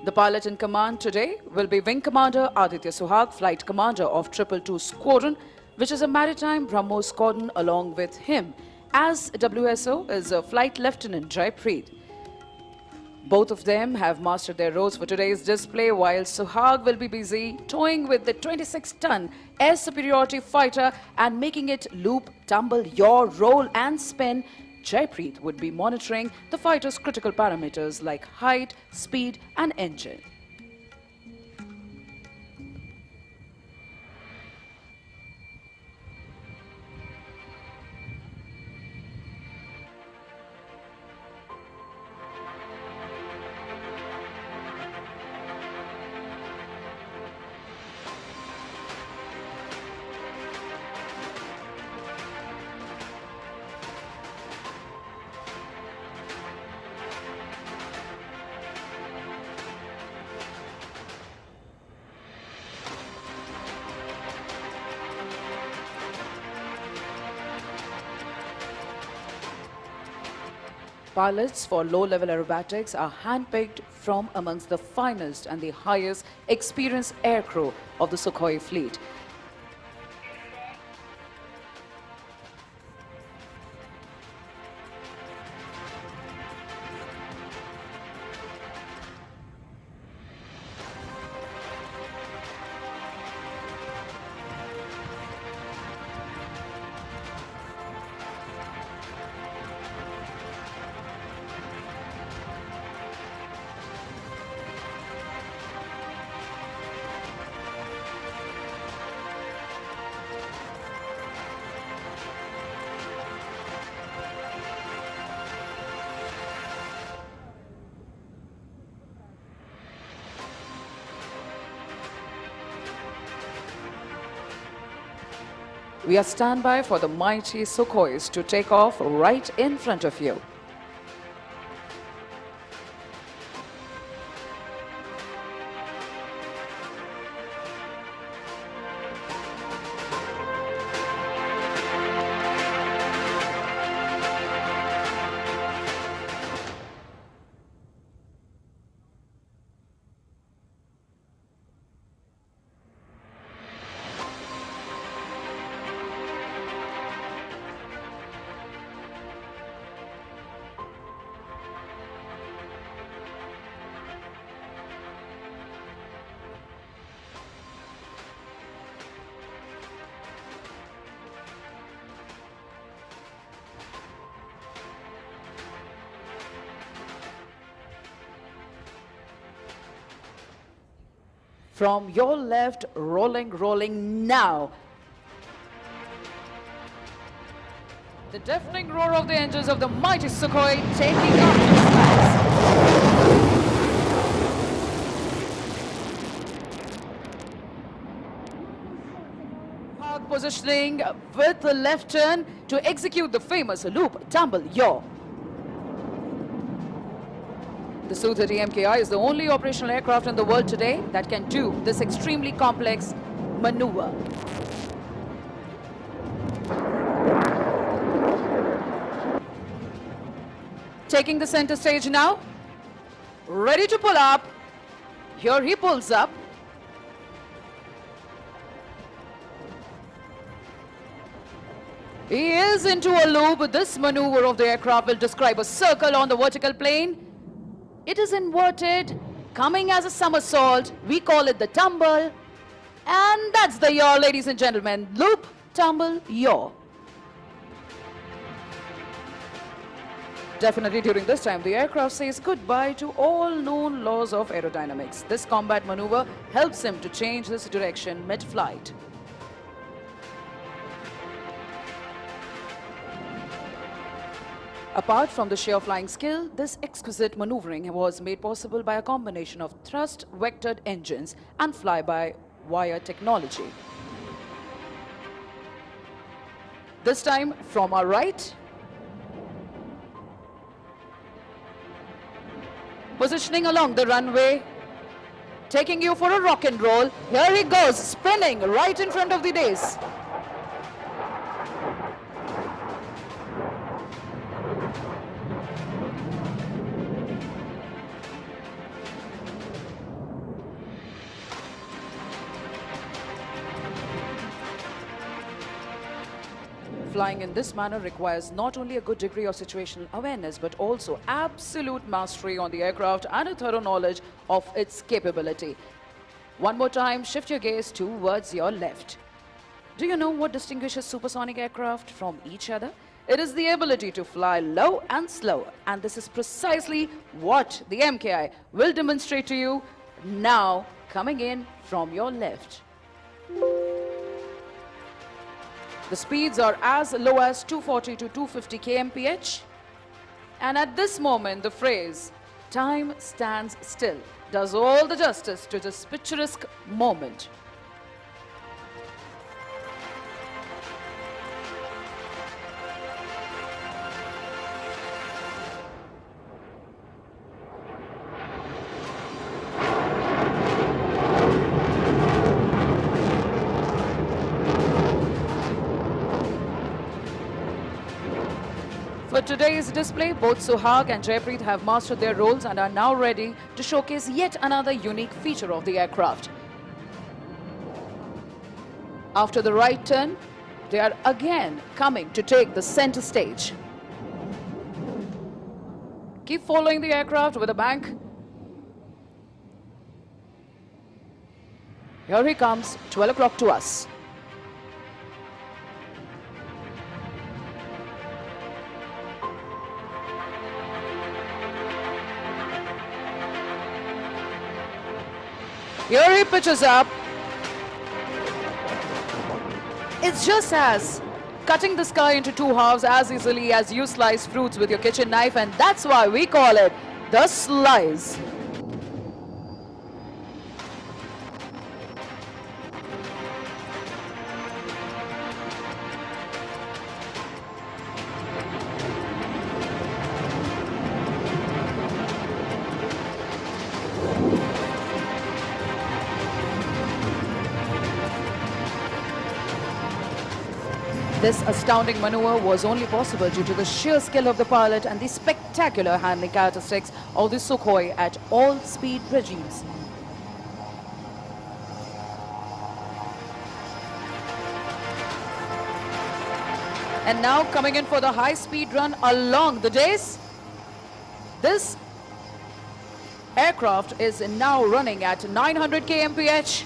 The pilot in command today will be Wing Commander Aditya Suhag, Flight Commander of 222 Squadron, which is a maritime BrahMos squadron. Along with him as WSO is Flight Lieutenant Jaipreet. Both of them have mastered their roles for today's display, while Suhag will be busy toying with the 26-ton air superiority fighter and making it loop, tumble, yaw, roll and spin. Jaipreet would be monitoring the fighter's critical parameters like height, speed and engine. Pilots for low-level aerobatics are handpicked from amongst the finest and the highest experienced aircrew of the Sukhoi fleet. We are standby for the mighty Sukhois to take off right in front of you. From your left, rolling now. The deafening roar of the engines of the mighty Sukhoi taking off to skies. Positioning with the left turn to execute the famous loop, tumble, yaw. The Su-30 MKI is the only operational aircraft in the world today that can do this extremely complex maneuver. Taking the center stage now, ready to pull up. Here he pulls up. He is into a loop. This maneuver of the aircraft will describe a circle on the vertical plane. It is inverted, coming as a somersault. We call it the tumble. And that's the yaw, ladies and gentlemen. Loop, tumble, yaw. Definitely during this time, the aircraft says goodbye to all known laws of aerodynamics. This combat maneuver helps him to change his direction mid-flight. Apart from the sheer flying skill, this exquisite maneuvering was made possible by a combination of thrust-vectored engines and fly-by-wire technology. This time from our right, positioning along the runway, taking you for a rock and roll. Here he goes, spinning right in front of the dais. Flying in this manner requires not only a good degree of situational awareness, but also absolute mastery on the aircraft and a thorough knowledge of its capability. One more time, shift your gaze towards your left. Do you know what distinguishes supersonic aircraft from each other? It is the ability to fly low and slow, and this is precisely what the MKI will demonstrate to you now, coming in from your left. The speeds are as low as 240 to 250 kmph. And at this moment, the phrase, "time stands still," does all the justice to this picturesque moment. For today's display, both Suhag and Jaipreet have mastered their roles and are now ready to showcase yet another unique feature of the aircraft. After the right turn, they are again coming to take the center stage. Keep following the aircraft with a bank. Here he comes, 12 o'clock to us. Here he pitches up. It's just as cutting the sky into two halves as easily as you slice fruits with your kitchen knife, and that's why we call it the slice. This astounding maneuver was only possible due to the sheer skill of the pilot and the spectacular handling characteristics of the Sukhoi at all speed regimes. And now coming in for the high-speed run along the dais, this aircraft is now running at 900 kmph.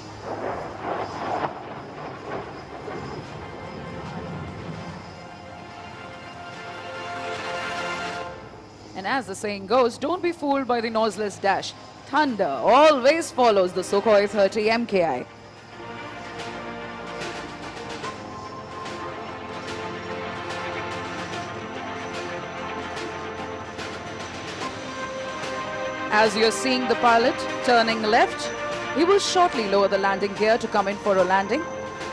And as the saying goes, don't be fooled by the noiseless dash. Thunder always follows the Sukhoi 30 MKI. As you're seeing the pilot turning left, he will shortly lower the landing gear to come in for a landing.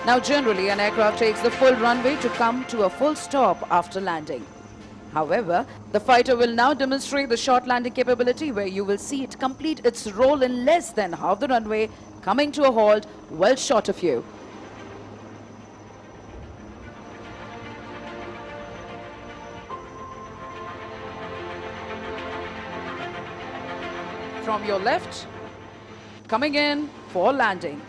Now generally an aircraft takes the full runway to come to a full stop after landing. However, the fighter will now demonstrate the short landing capability where you will see it complete its roll in less than half the runway, coming to a halt well short of you. From your left, coming in for landing.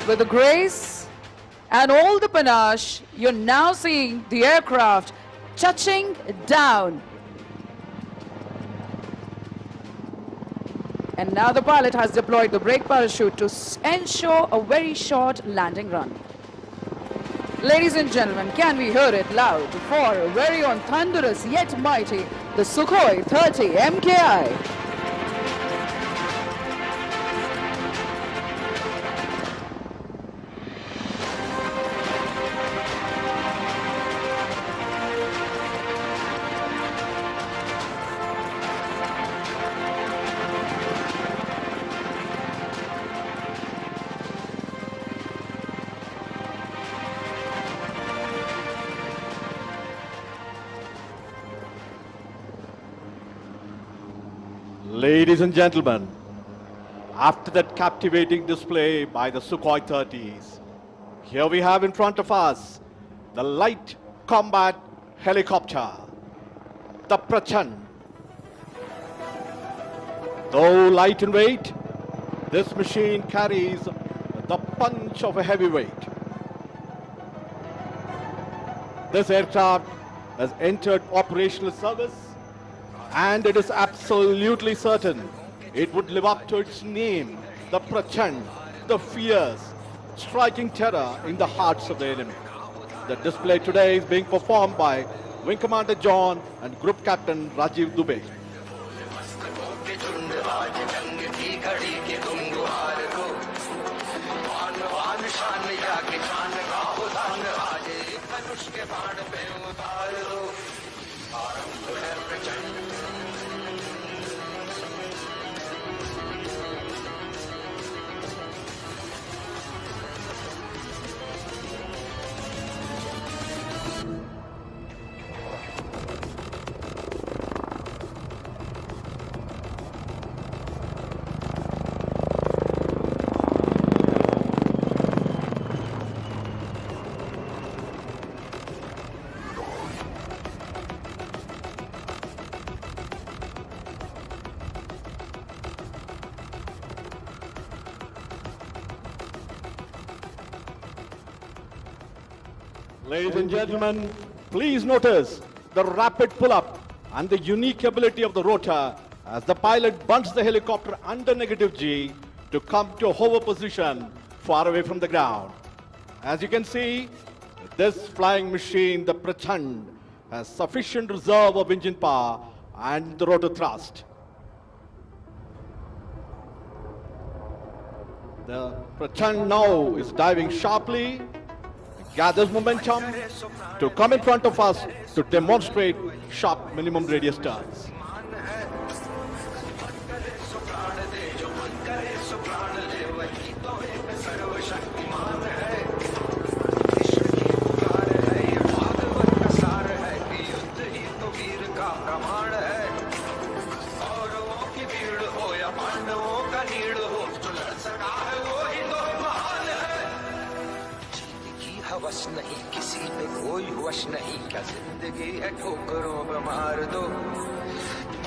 With the grace and all the panache, you're now seeing the aircraft touching down. And now the pilot has deployed the brake parachute to ensure a very short landing run. Ladies and gentlemen, can we hear it loud for a very own thunderous yet mighty, the Sukhoi 30 MKI. Ladies and gentlemen, after that captivating display by the Sukhoi 30s, here we have in front of us the light combat helicopter, the Prachand. Though light in weight, this machine carries the punch of a heavyweight. This aircraft has entered operational service, and it is absolutely certain it would live up to its name, the Prachand, the fierce, striking terror in the hearts of the enemy. The display today is being performed by Wing Commander John and Group Captain Rajiv Dubey. Ladies and gentlemen, please notice the rapid pull-up and the unique ability of the rotor as the pilot bunts the helicopter under negative G to come to a hover position far away from the ground. As you can see, this flying machine, the Prachand, has sufficient reserve of engine power and the rotor thrust. The Prachand now is diving sharply, gathers momentum to come in front of us to demonstrate sharp minimum radius turns. हवस नहीं किसी पे कोई होश नहीं क्या जिंदगी है ठोकरों पे मार दो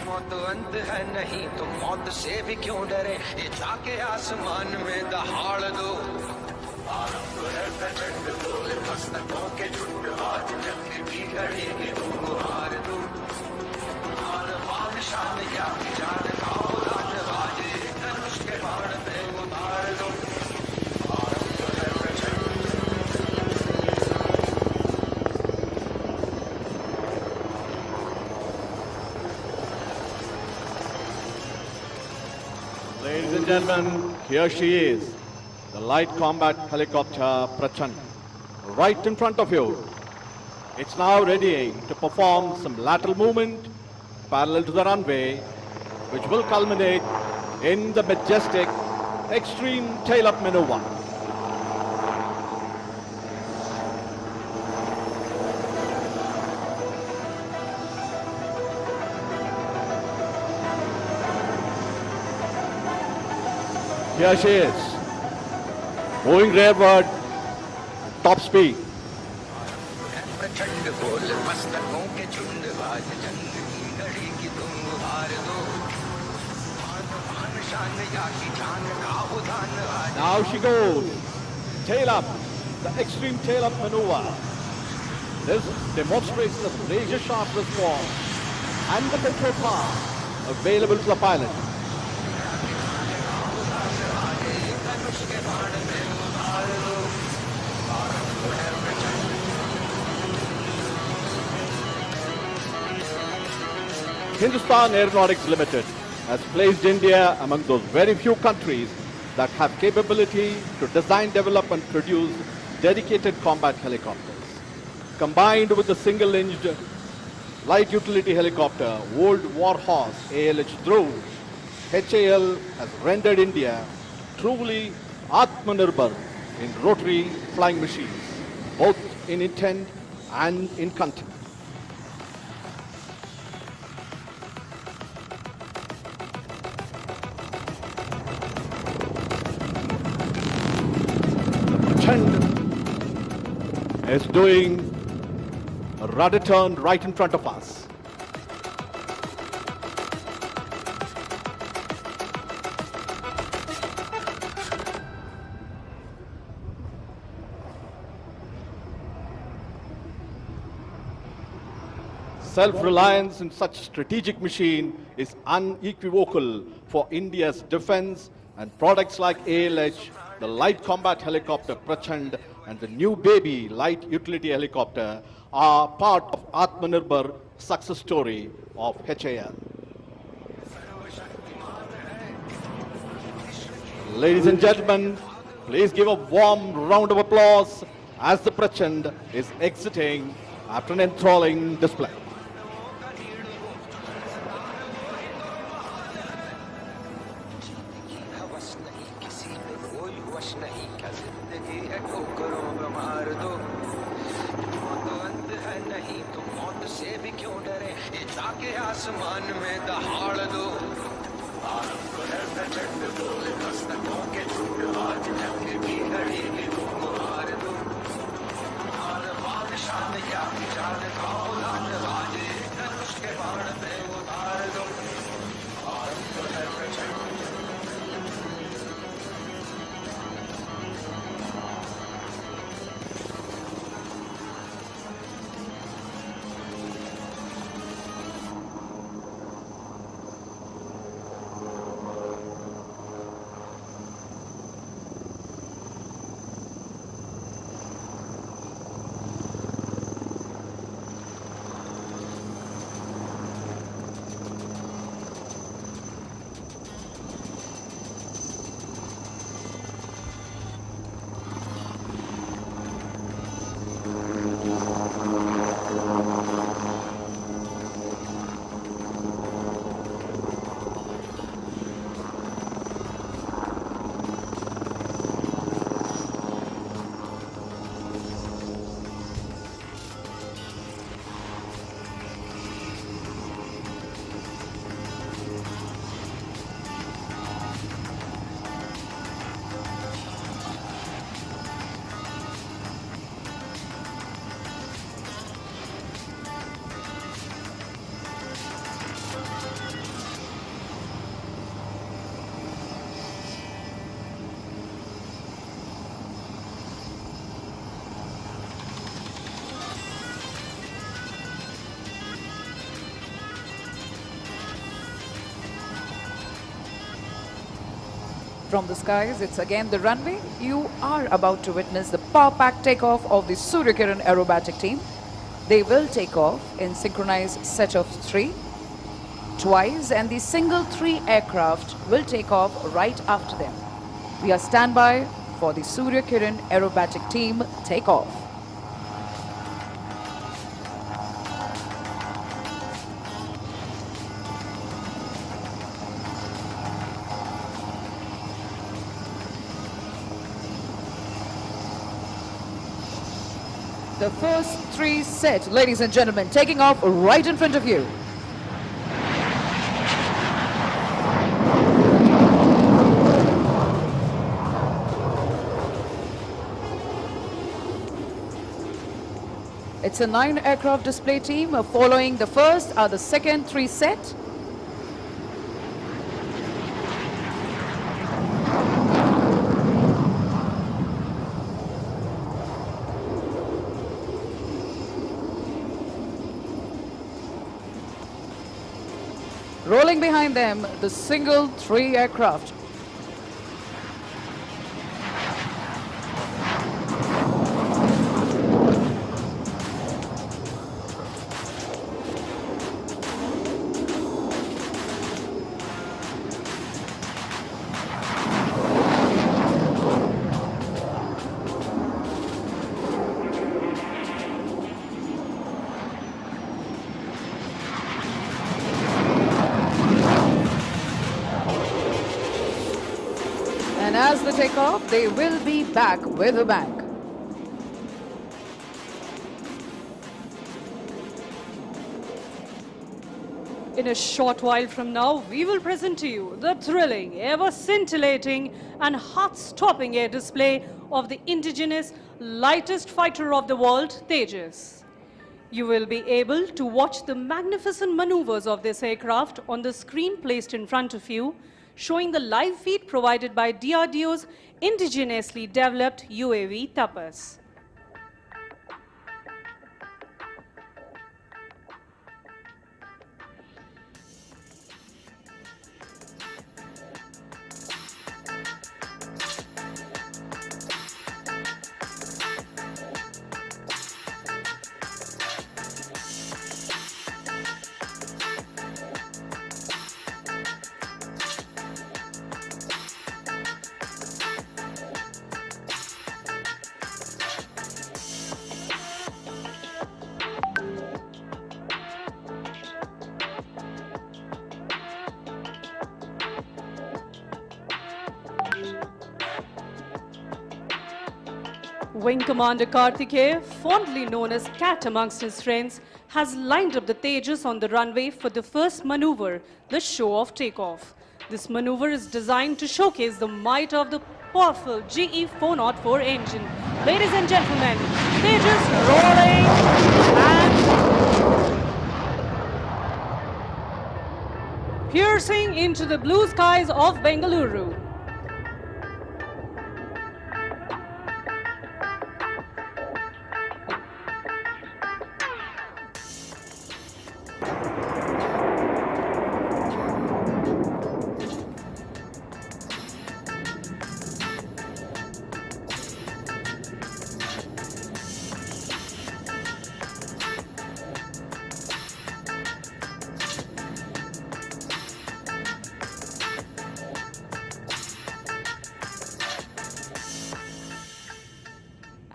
मौत अंत है नहीं तो मौत से भी क्यों डरे ये जाके आसमान में दहाड़ दो आरंभ है प्रचंड बोले मस्तकों के झुंड आज जंग की घड़ी की तुम हार दो मान मान शान या जान खाओ राज बाजे धनुष के बाण पे उतार दो Ladies and gentlemen, here she is, the light combat helicopter Prachand, right in front of you. It's now readying to perform some lateral movement parallel to the runway, which will culminate in the majestic extreme tail-up maneuver. Here she is, moving rearward, top speed. प्रचंड बोल मस्तकों के झुंड आज जंग की घड़ी की तुम हार दो मान मान शान या की जान का उदान आज Now she goes, tail up, the extreme tail up maneuver. This demonstrates the razor sharp response and the control power available to the pilot. Hindustan Aeronautics Limited has placed India among those very few countries that have capability to design, develop and produce dedicated combat helicopters. Combined with the single-engine light utility helicopter, Old Warhorse ALH Dhruv, HAL has rendered India truly Atmanirbhar in rotary flying machines, both in intent and in content. Chand is doing a rudder turn right in front of us. Self-reliance in such strategic machine is unequivocal for India's defense, and products like ALH, the light combat helicopter Prachand and the new baby light utility helicopter are part of Atmanirbhar success story of HAL. Ladies and gentlemen, please give a warm round of applause as the Prachand is exiting after an enthralling display. हवस नहीं किसी पे कोई वश नहीं क्या जिंदगी है ठोकरों में मार दो मौत अंत है नहीं तो मौत से भी क्यों डरे ये जाके आसमान में दहाड़ दो भारत को है प्रचंड बोल दस्तकों के झूठ आज तक की घड़ी भी तुम हार दो हार बादशाह में क्या विचार का औलाद बाजे धनुष के बाण पे उतार दो भारत को है प्रचंड From the skies, it's again the runway. You are about to witness the power-packed takeoff of the Surya Kiran aerobatic team. They will take off in synchronized set of 3, twice, and the single 3 aircraft will take off right after them. We are standby for the Surya Kiran aerobatic team takeoff. The first 3 set, ladies and gentlemen, taking off right in front of you. It's a 9 aircraft display team. Following the first are the second 3 set. Rolling behind them, the single 3 aircraft. this aircraft, they will be back with a bang. In a short while from now, we will present to you the thrilling, ever-scintillating and heart-stopping air display of the indigenous lightest fighter of the world, Tejas. You will be able to watch the magnificent maneuvers of this aircraft on the screen placed in front of you, showing the live feed provided by DRDO's indigenously developed UAV Tapas. Wing Commander Karthikeya, fondly known as Cat amongst his friends, has lined up the Tejas on the runway for the first maneuver, the show-off takeoff. This maneuver is designed to showcase the might of the powerful GE 404 engine. Ladies and gentlemen, Tejas rolling and piercing into the blue skies of Bengaluru.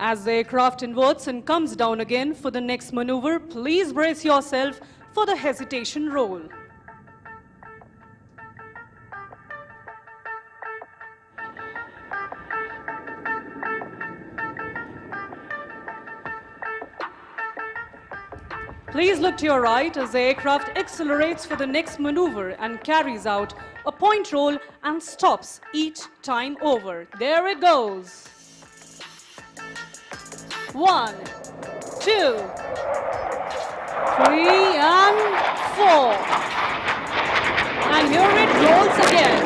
As the aircraft inverts and comes down again for the next maneuver, please brace yourself for the hesitation roll. Please look to your right as the aircraft accelerates for the next maneuver and carries out a point roll and stops each time over. There it goes. 1, 2, 3, and 4. And here it rolls again.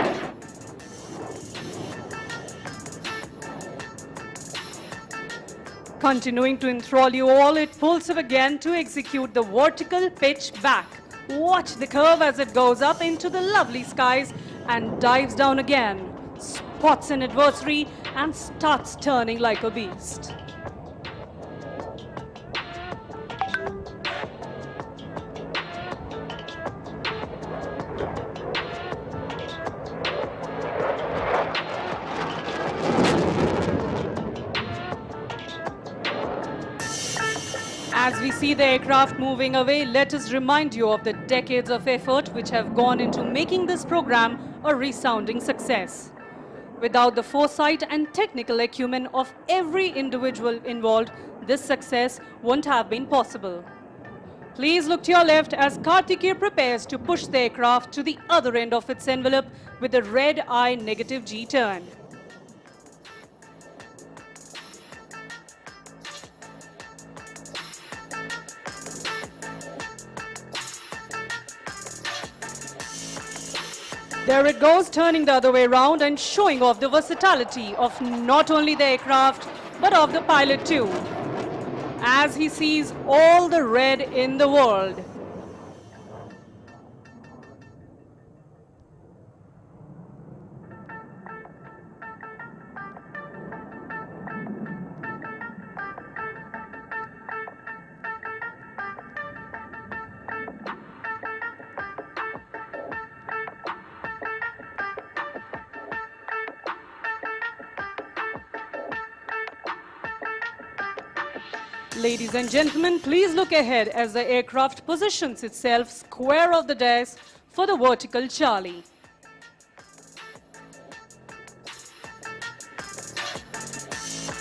Continuing to enthrall you all, it pulls up again to execute the vertical pitch back. Watch the curve as it goes up into the lovely skies and dives down again, spots an adversary and starts turning like a beast. As we see the aircraft moving away, let us remind you of the decades of effort which have gone into making this program a resounding success. Without the foresight and technical acumen of every individual involved, this success wouldn't have been possible. Please look to your left as Karthikeya prepares to push the aircraft to the other end of its envelope with the red eye negative G turn. There it goes, turning the other way around and showing off the versatility of not only the aircraft, but of the pilot too, as he sees all the red in the world. Ladies and gentlemen, please look ahead as the aircraft positions itself square of the dais for the vertical Charlie.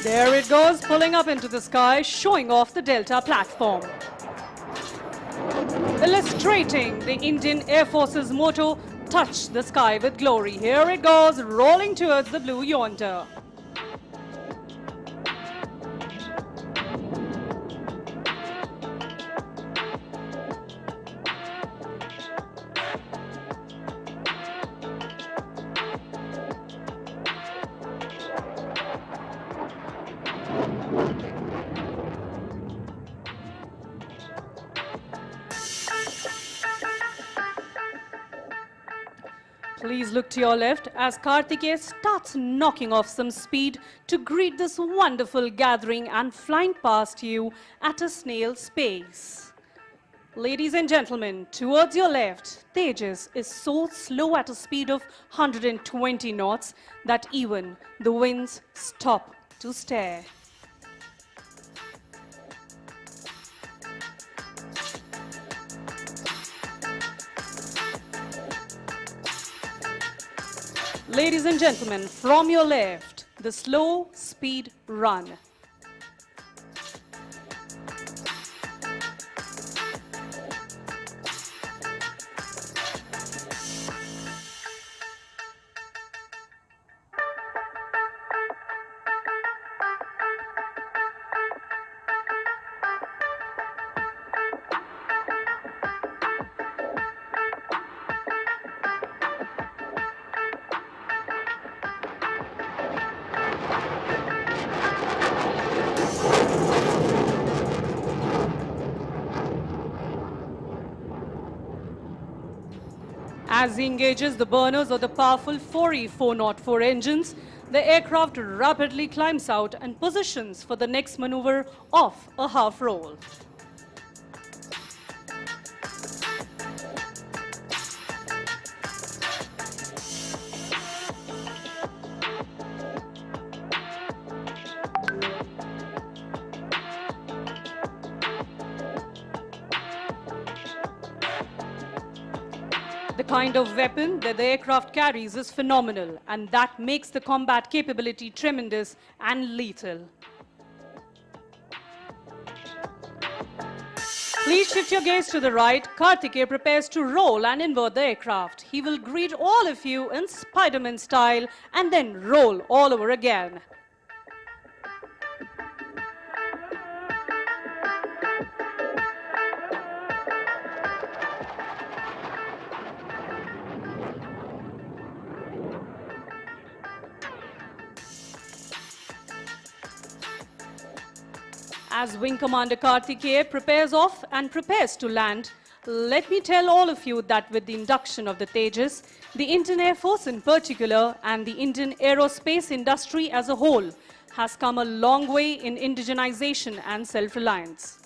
There it goes, pulling up into the sky, showing off the Delta platform. Illustrating the Indian Air Force's motto, touch the sky with glory. Here it goes, rolling towards the blue yonder. Please look to your left as Karthikeya starts knocking off some speed to greet this wonderful gathering and flying past you at a snail's pace. Ladies and gentlemen, towards your left, Tejas is so slow at a speed of 120 knots that even the winds stop to stare. Ladies and gentlemen, from your left, the slow speed run. As he engages the burners of the powerful 4E404 engines, the aircraft rapidly climbs out and positions for the next maneuver of a half roll. The kind of weapon that the aircraft carries is phenomenal, and that makes the combat capability tremendous and lethal. Please shift your gaze to the right. Karthikeya prepares to roll and invert the aircraft. He will greet all of you in Spider-Man style and then roll all over again. As Wing Commander Karthikeya prepares off and prepares to land, let me tell all of you that with the induction of the Tejas, the Indian Air Force in particular and the Indian aerospace industry as a whole has come a long way in indigenization and self-reliance.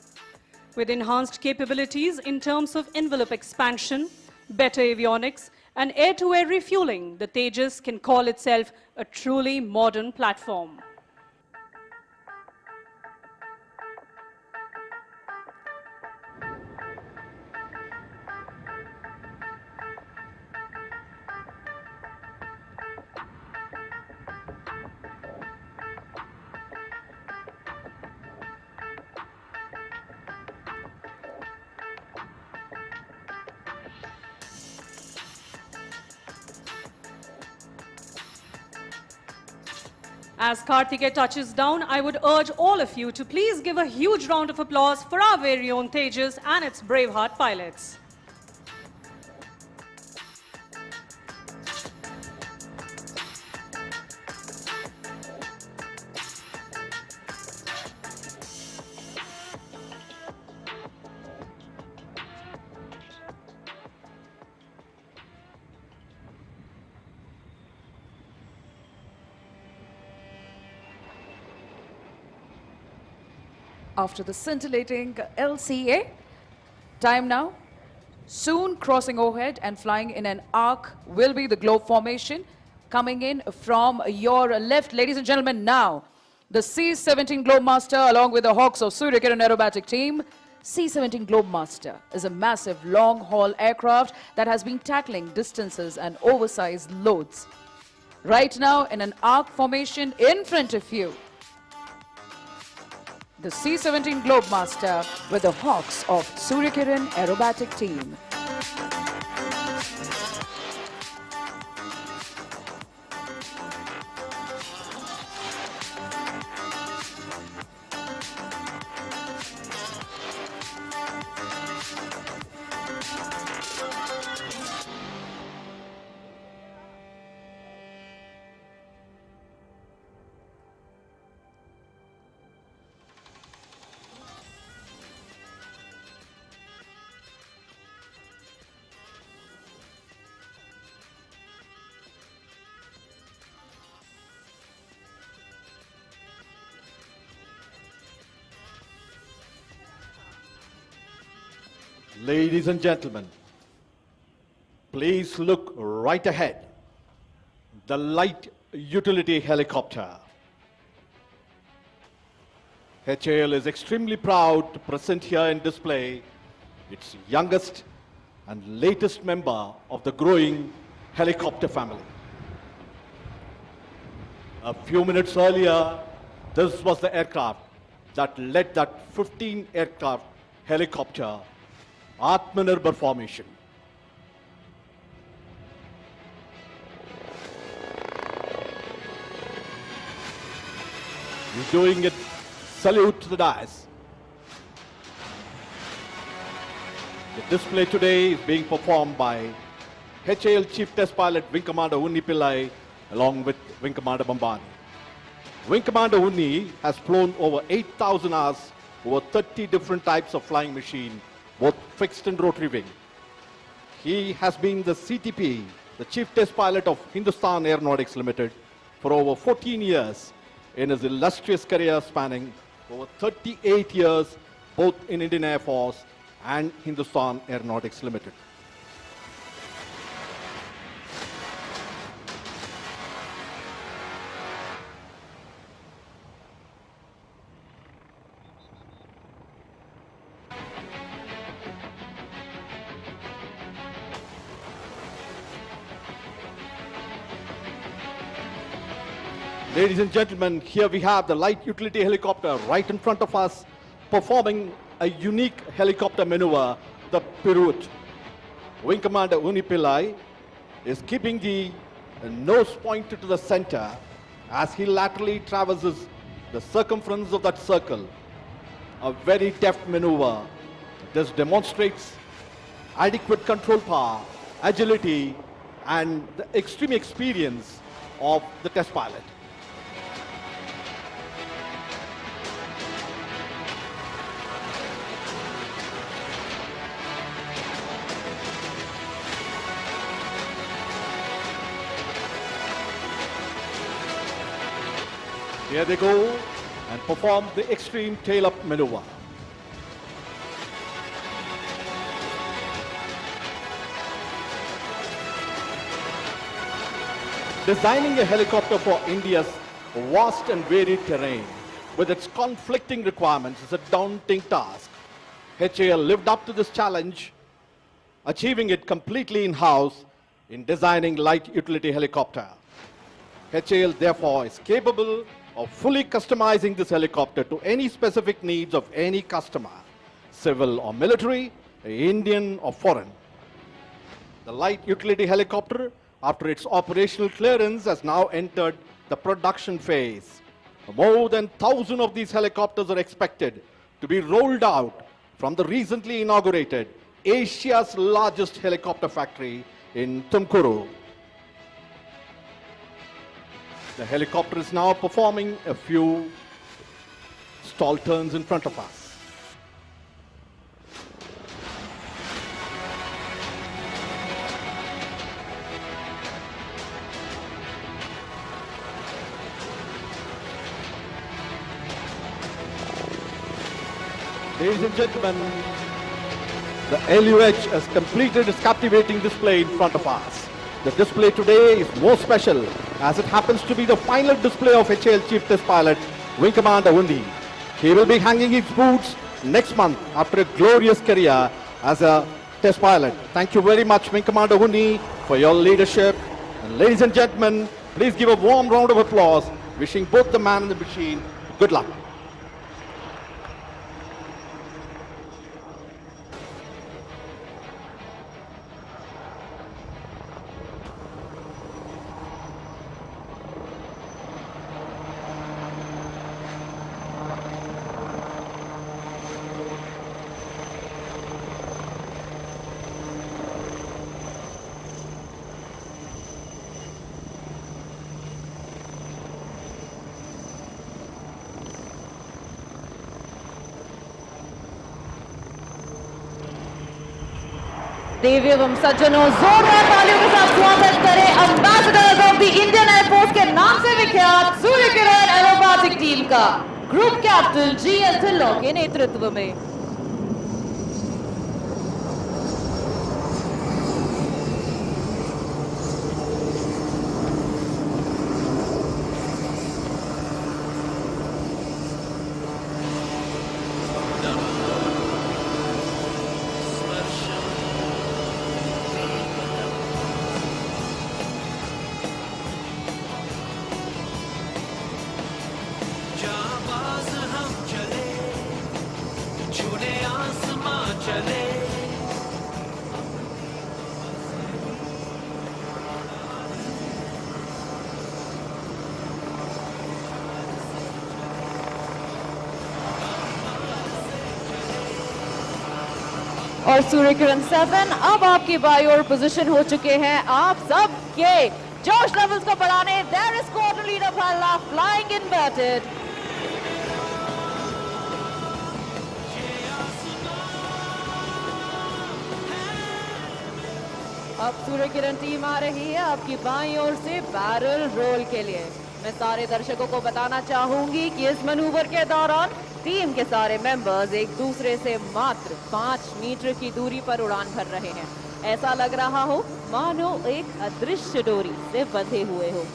With enhanced capabilities in terms of envelope expansion, better avionics, and air-to-air refueling, the Tejas can call itself a truly modern platform. As Karthikeya touches down, I would urge all of you to please give a huge round of applause for our very own Tejas and its Braveheart pilots. After the scintillating LCA, time now. Soon crossing overhead and flying in an arc will be the globe formation. Coming in from your left, ladies and gentlemen, now the C-17 Globemaster along with the Hawks of Surya Kiran aerobatic team. C-17 Globemaster is a massive long-haul aircraft that has been tackling distances and oversized loads. Right now in an arc formation in front of you, the C-17 Globemaster with the Hawks of Suryakiran Aerobatic Team. Ladies and gentlemen, please look right ahead. The light utility helicopter. HAL is extremely proud to present here in display its youngest and latest member of the growing helicopter family. A few minutes earlier, this was the aircraft that led that 15 aircraft helicopter Atmanirbhar formation. He's doing it. Salute to the dais. The display today is being performed by HAL Chief Test Pilot Wing Commander Unni Pillai along with Wing Commander Bambani. Wing Commander Unni has flown over 8,000 hours over 30 different types of flying machine, both fixed and rotary wing. He has been the CTP, the Chief Test Pilot of Hindustan Aeronautics Limited, for over 14 years in his illustrious career spanning over 38 years both in Indian Air Force and Hindustan Aeronautics Limited. Ladies and gentlemen, here we have the light utility helicopter right in front of us, performing a unique helicopter maneuver, the pirouette. Wing Commander Unni Pillai is keeping the nose pointed to the center as he laterally traverses the circumference of that circle. A very deft maneuver. This demonstrates adequate control power, agility, and the extreme experience of the test pilot. Here they go and perform the extreme tail-up maneuver. Designing a helicopter for India's vast and varied terrain with its conflicting requirements is a daunting task. HAL lived up to this challenge, achieving it completely in-house in designing light utility helicopter. HAL therefore is capable of fully customizing this helicopter to any specific needs of any customer, civil or military, Indian or foreign. The light utility helicopter, after its operational clearance, has now entered the production phase. More than 1,000 of these helicopters are expected to be rolled out from the recently inaugurated Asia's largest helicopter factory in Tumkuru. The helicopter is now performing a few stall turns in front of us. Ladies and gentlemen, the LUH has completed its captivating display in front of us. The display today is more special as it happens to be the final display of HAL Chief Test Pilot Wing Commander Unni. He will be hanging his boots next month after a glorious career as a test pilot. Thank you very much, Wing Commander Unni, for your leadership. And ladies and gentlemen, please give a warm round of applause, wishing both the man and the machine good luck. देवी एवं सज्जनों, जोरदार तालियों के साथ स्वागत करें ambassadors of the Indian air force के नाम से विख्यात सूर्य किरण एरोबैटिक टीम का ग्रुप कैप्टन GS ढिल्लों के नेतृत्व में। जाबाज हम चले, छूने आसमां चले। और सूर्य किरण 7 अब आपकी बाई ओर पोजीशन हो चुके हैं। आप सब के जोश लेवल्स को बढ़ाने there is squadron leader Bhalla flying inverted. अब सूर्य किरण टीम आ रही है आपकी बाईं ओर से बैरल रोल के लिए। मैं सारे दर्शकों को बताना चाहूंगी कि इस मैनूवर के दौरान टीम के सारे मेंबर्स एक दूसरे से मात्र 5 मीटर की दूरी पर उड़ान भर रहे हैं। ऐसा लग रहा हो मानो एक अदृश्य डोरी से बंधे हुए हो।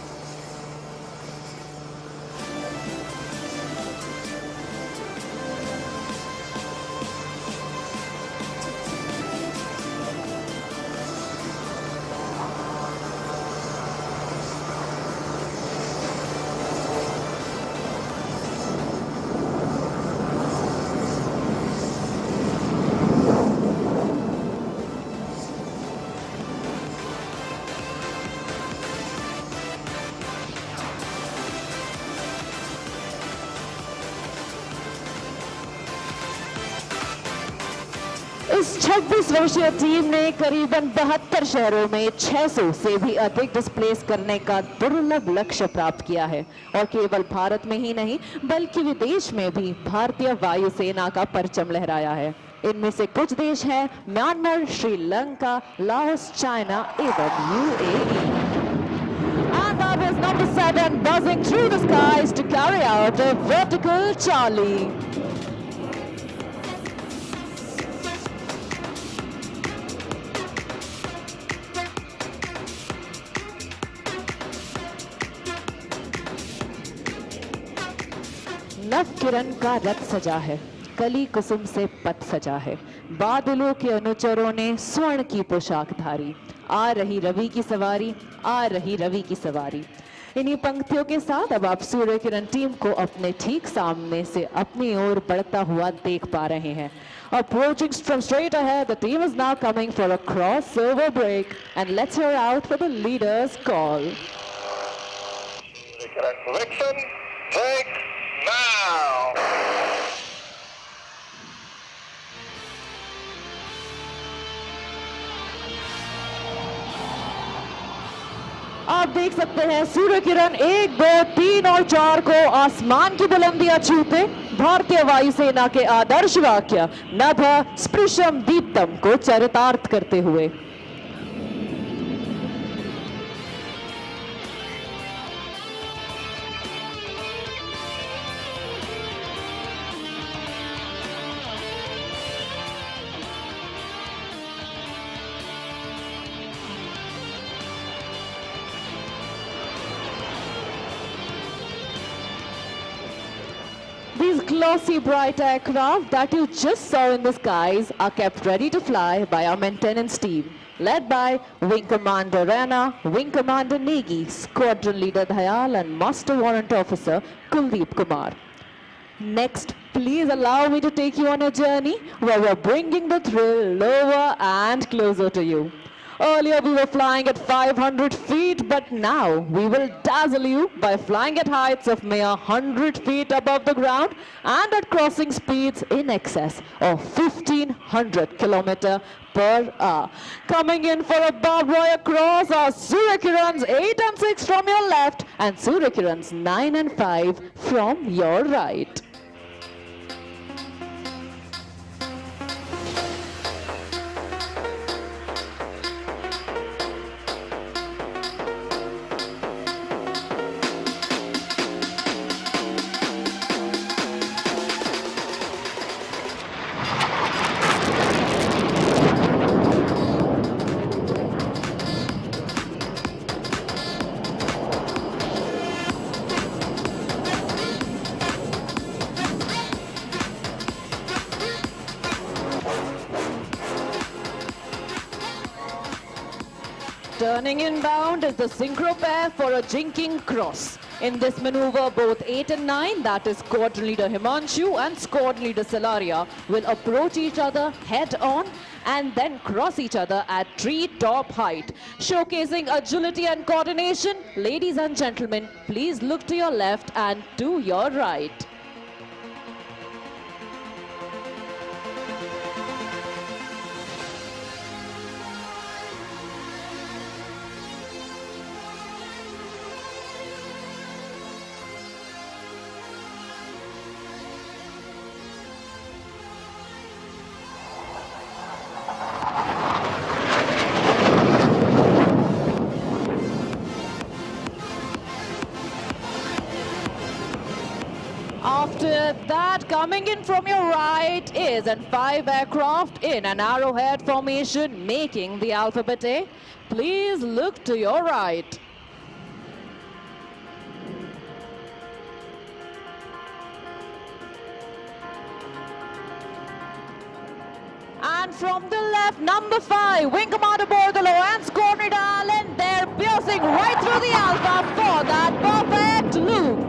इस 26 वर्षीय टीम ने करीबन 72 शहरों में 600 से भी अधिक डिस्प्लेस करने का दुर्लभ लक्ष्य प्राप्त किया है और केवल भारत में ही नहीं बल्कि विदेश में भी भारतीय वायुसेना का परचम लहराया है। इनमें से कुछ देश हैं म्यांमार, श्रीलंका, लाओस, चाइना एवं UAE। And that is number 7 buzzing through the skies to carry out a vertical Charlie. नव किरण का रथ सजा है, कली कुसुम से पथ सजा है, बादलों के अनुचरों ने स्वर्ण की पोशाक धारी, आ रही रवि की सवारी, आ रही रवि की सवारी। इन्हीं पंक्तियों के साथ अब आप सूर्य किरण टीम को अपने ठीक सामने से अपनी ओर बढ़ता हुआ देख पा रहे हैं। Approaching from straight ahead, the team is now coming for a crossover break, and let's hear out for the leader's call. Correction, break now. आप देख सकते हैं सूर्य किरण 1, 2, 3 और 4 को आसमान की बुलंदियां छूते भारतीय वायुसेना के आदर्श वाक्य नभ स्पृशम दीप्तम को चरितार्थ करते हुए। These glossy bright aircraft that you just saw in the skies are kept ready to fly by our maintenance team, led by Wing Commander Rana, Wing Commander Negi, Squadron Leader Dayal and Master Warrant Officer Kuldeep Kumar. Next, please allow me to take you on a journey where we're bringing the thrill lower and closer to you. Earlier we were flying at 500 feet, but now we will dazzle you by flying at heights of mere 100 feet above the ground and at crossing speeds in excess of 1500 km per hour. Coming in for a barbed wire cross are Surya Kiran's 8 and 6 from your left and Surya Kiran's 9 and 5 from your right. Turning inbound is the synchro pair for a jinking cross. In this maneuver, both 8 and 9, that is squadron leader Himanshu and squadron leader Salaria, will approach each other head on and then cross each other at tree-top height. Showcasing agility and coordination, ladies and gentlemen, please look to your left and to your right. After that, coming in from your right is an 5 aircraft in an arrowhead formation making the alphabet A. Please look to your right. And from the left, number 5, Wing Commander Bordello and Squadron Leader Allen, they're piercing right through the alpha for that perfect loop.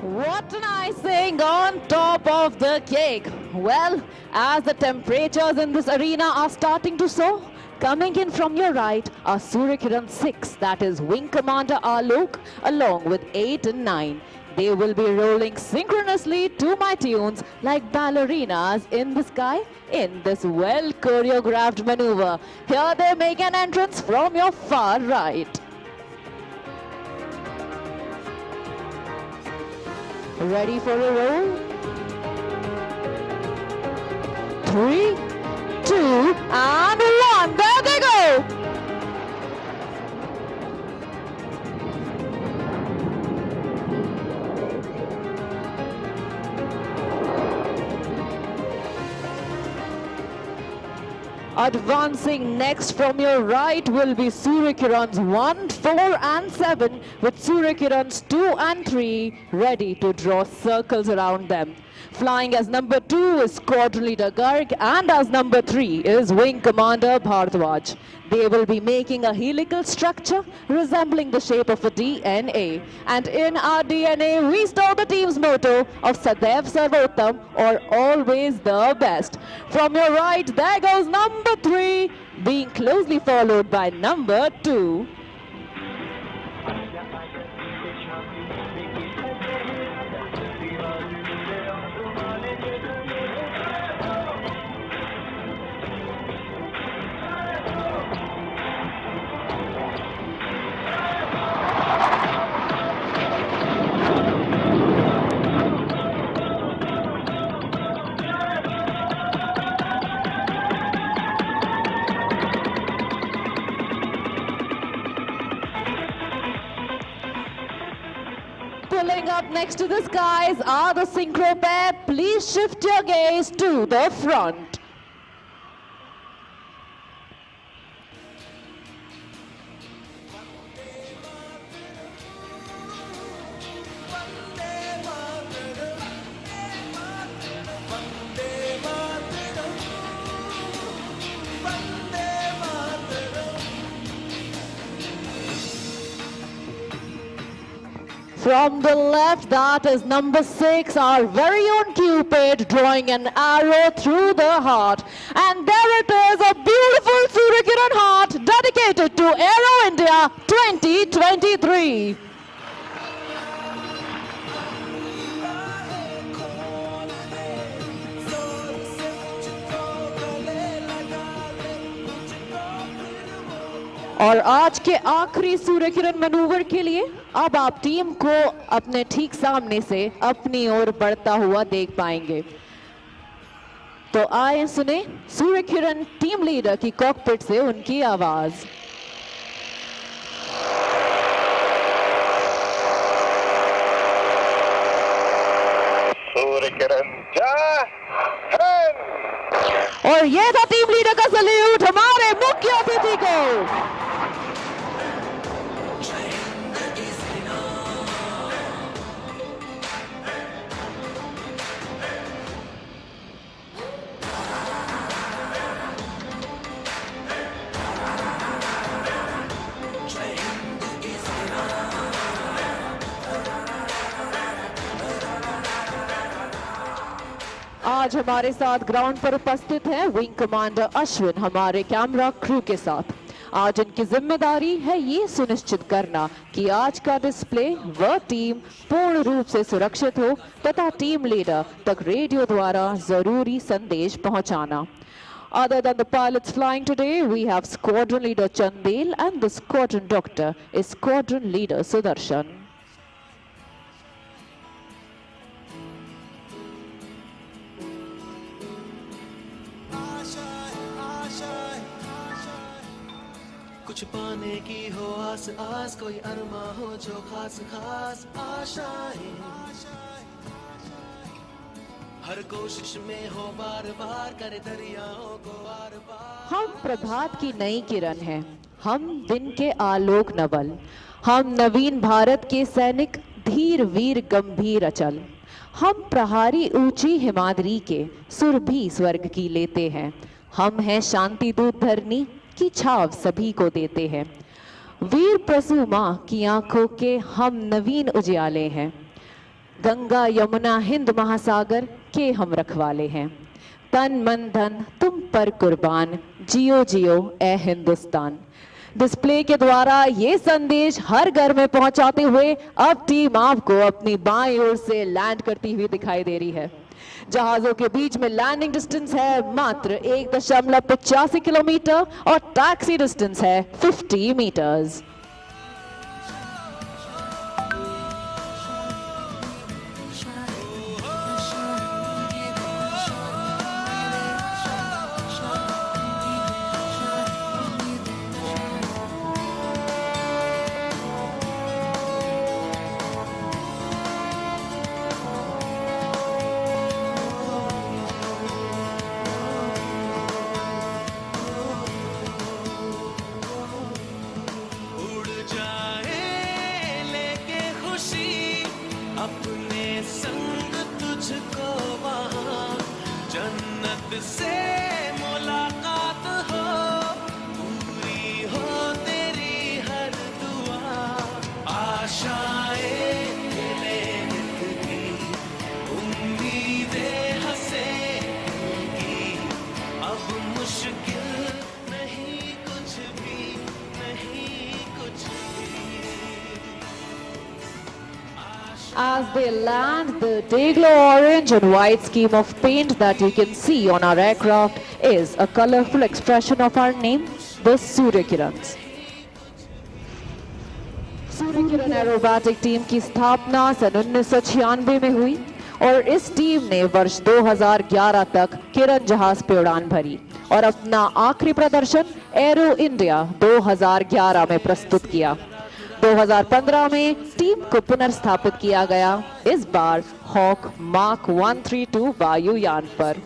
What an icing on top of the cake. Well, as the temperatures in this arena are starting to soar, coming in from your right are Surya Kiran 6, that is Wing Commander Alok, along with 8 and 9. They will be rolling synchronously to my tunes like ballerinas in the sky in this well choreographed maneuver. Here they make an entrance from your far right. Ready for a roll? 3, 2, and 1. There they go! Advancing next from your right will be Surya Kiran's 1, 4 and 7 with Surya Kiran's 2 and 3 ready to draw circles around them. Flying as number 2 is Squadron Leader Garg and as number 3 is Wing Commander Bhardwaj. They will be making a helical structure resembling the shape of a DNA. And in our DNA, we store the team's motto of Sadaiv Sarvottam, or always the best. From your right, there goes number 3, being closely followed by number 2. Pulling up next to the skies are the synchro pair. Please shift your gaze to the front. From the left, that is number 6, our very own Cupid, drawing an arrow through the heart. And there it is, a beautiful Surya Kiran heart dedicated to Aero India 2023. और आज के आखिरी Surya Kiran manoeuvre के लिए अब आप team को अपने ठीक सामने से अपनी ओर बढ़ता हुआ देख पाएंगे. तो आए सुने सूर्य किरण टीम लीडर की कॉकपिट से उनकी आवाज। सूर्य किरण जय हिंद। और ये था टीम लीडर का सल्यूट हमारे मुख्य अतिथि को। आज हमारे साथ ग्राउंड पर उपस्थित हैं विंग कमांडर अश्विन हमारे कैमरा क्रू के साथ। आज इनकी जिम्मेदारी है ये सुनिश्चित करना कि आज का डिस्प्ले व टीम पूर्ण रूप से सुरक्षित हो तथा टीम लीडर तक रेडियो द्वारा जरूरी संदेश पहुंचाना। Other than the pilots flying today, we have Squadron Leader Chandel and the Squadron Doctor is Squadron Leader Sudarshan. कुछ पाने की हो आस आस, कोई अरमा हो जो खास खास आशाएं, हर कोशिश में हो बार बार करे दरियाओं को बार बार। हम प्रभात की नई किरण हैं, हम दिन के आलोक नवल, हम नवीन भारत के सैनिक धीर वीर गंभीर अचल, हम प्रहारी ऊंची हिमाद्री के सुरभि स्वर्ग की लेते हैं, हम हैं शांति दूत धरनी की छाव सभी को देते हैं, वीर प्रसू मां की आंखों के हम नवीन उजियाले हैं, गंगा यमुना हिंद महासागर के हम रखवाले हैं, तन मन धन तुम पर कुर्बान, जियो जियो ए हिंदुस्तान। डिस्प्ले के द्वारा ये संदेश हर घर में पहुंचाते हुए अब टीम आपको अपनी बाईं ओर से लैंड करती हुई दिखाई दे रही है। जहाजों के बीच में लैंडिंग डिस्टेंस है मात्र 1.85 किलोमीटर और टैक्सी डिस्टेंस है 50 मीटर्स। अपने संग तुझको वहाँ जन्नत से मुलाकात हो, पूरी हो तेरी हर दुआ, आशाएं मिले नित की, उम्मीदें हंसे की, अब मुश्किल नहीं कुछ भी, नहीं कुछ भी। As they land, the day-glow orange and white scheme of paint that you can see on our aircraft is a colorful expression of our name, the Surya Kirans. Surya Kiran aerobatic team की स्थापना सन 1996 में हुई और इस टीम ने वर्ष 2011 तक किरण जहाज पे उड़ान भरी और अपना आखिरी प्रदर्शन एरो इंडिया 2011 में प्रस्तुत किया। 2015 में टीम को पुनर्स्थापित किया गया, इस बार हॉक मार्क 132 वायुयान पर।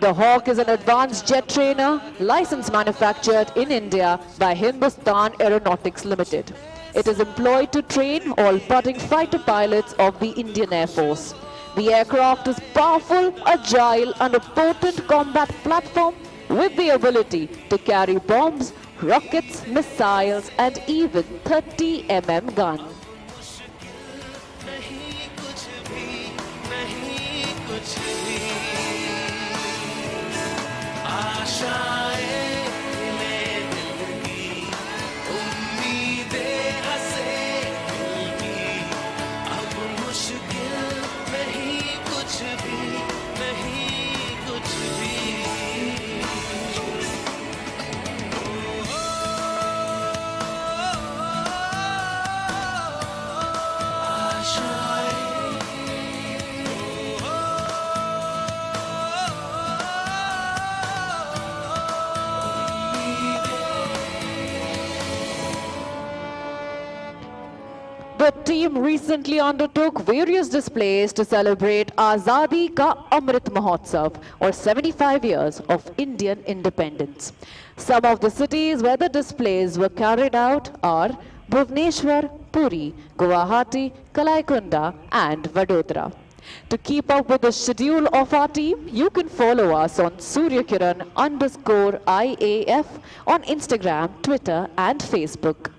The Hawk is an advanced jet trainer, license manufactured in India by Hindustan Aeronautics Limited. It is employed to train all budding fighter pilots of the Indian Air Force. The aircraft is powerful, agile, and a potent combat platform with the ability to carry bombs, rockets, missiles, and even 30 mm gun. team recently undertook various displays to celebrate Azadi Ka Amrit Mahotsav, or 75 years of Indian independence. Some of the cities where the displays were carried out are Bhubaneswar, Puri, Guwahati, Kalaikunda and Vadodara. To keep up with the schedule of our team, you can follow us on Suryakiran_IAF on Instagram, Twitter and Facebook.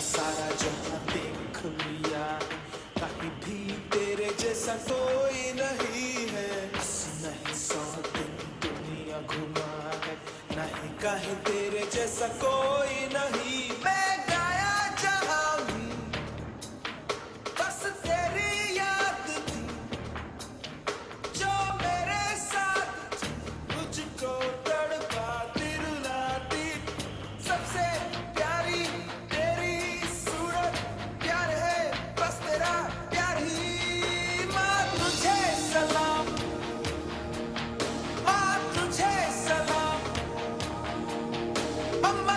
सारा जहां देख लिया, कहीं भी तेरे जैसा कोई नहीं है। नहीं 100 दिन दुनिया घुमा है, नहीं कहीं तेरे जैसा कोई नहीं। मैं गाया जहां भी बस तेरी याद थी, जो मेरे साथ थी, मुझको तड़पाती रुलाती। सबसे प्यारी तेरी सूरत, प्यार है बस तेरा प्यार ही। माँ तुझे सलाम, माँ तुझे सलाम, अम्मा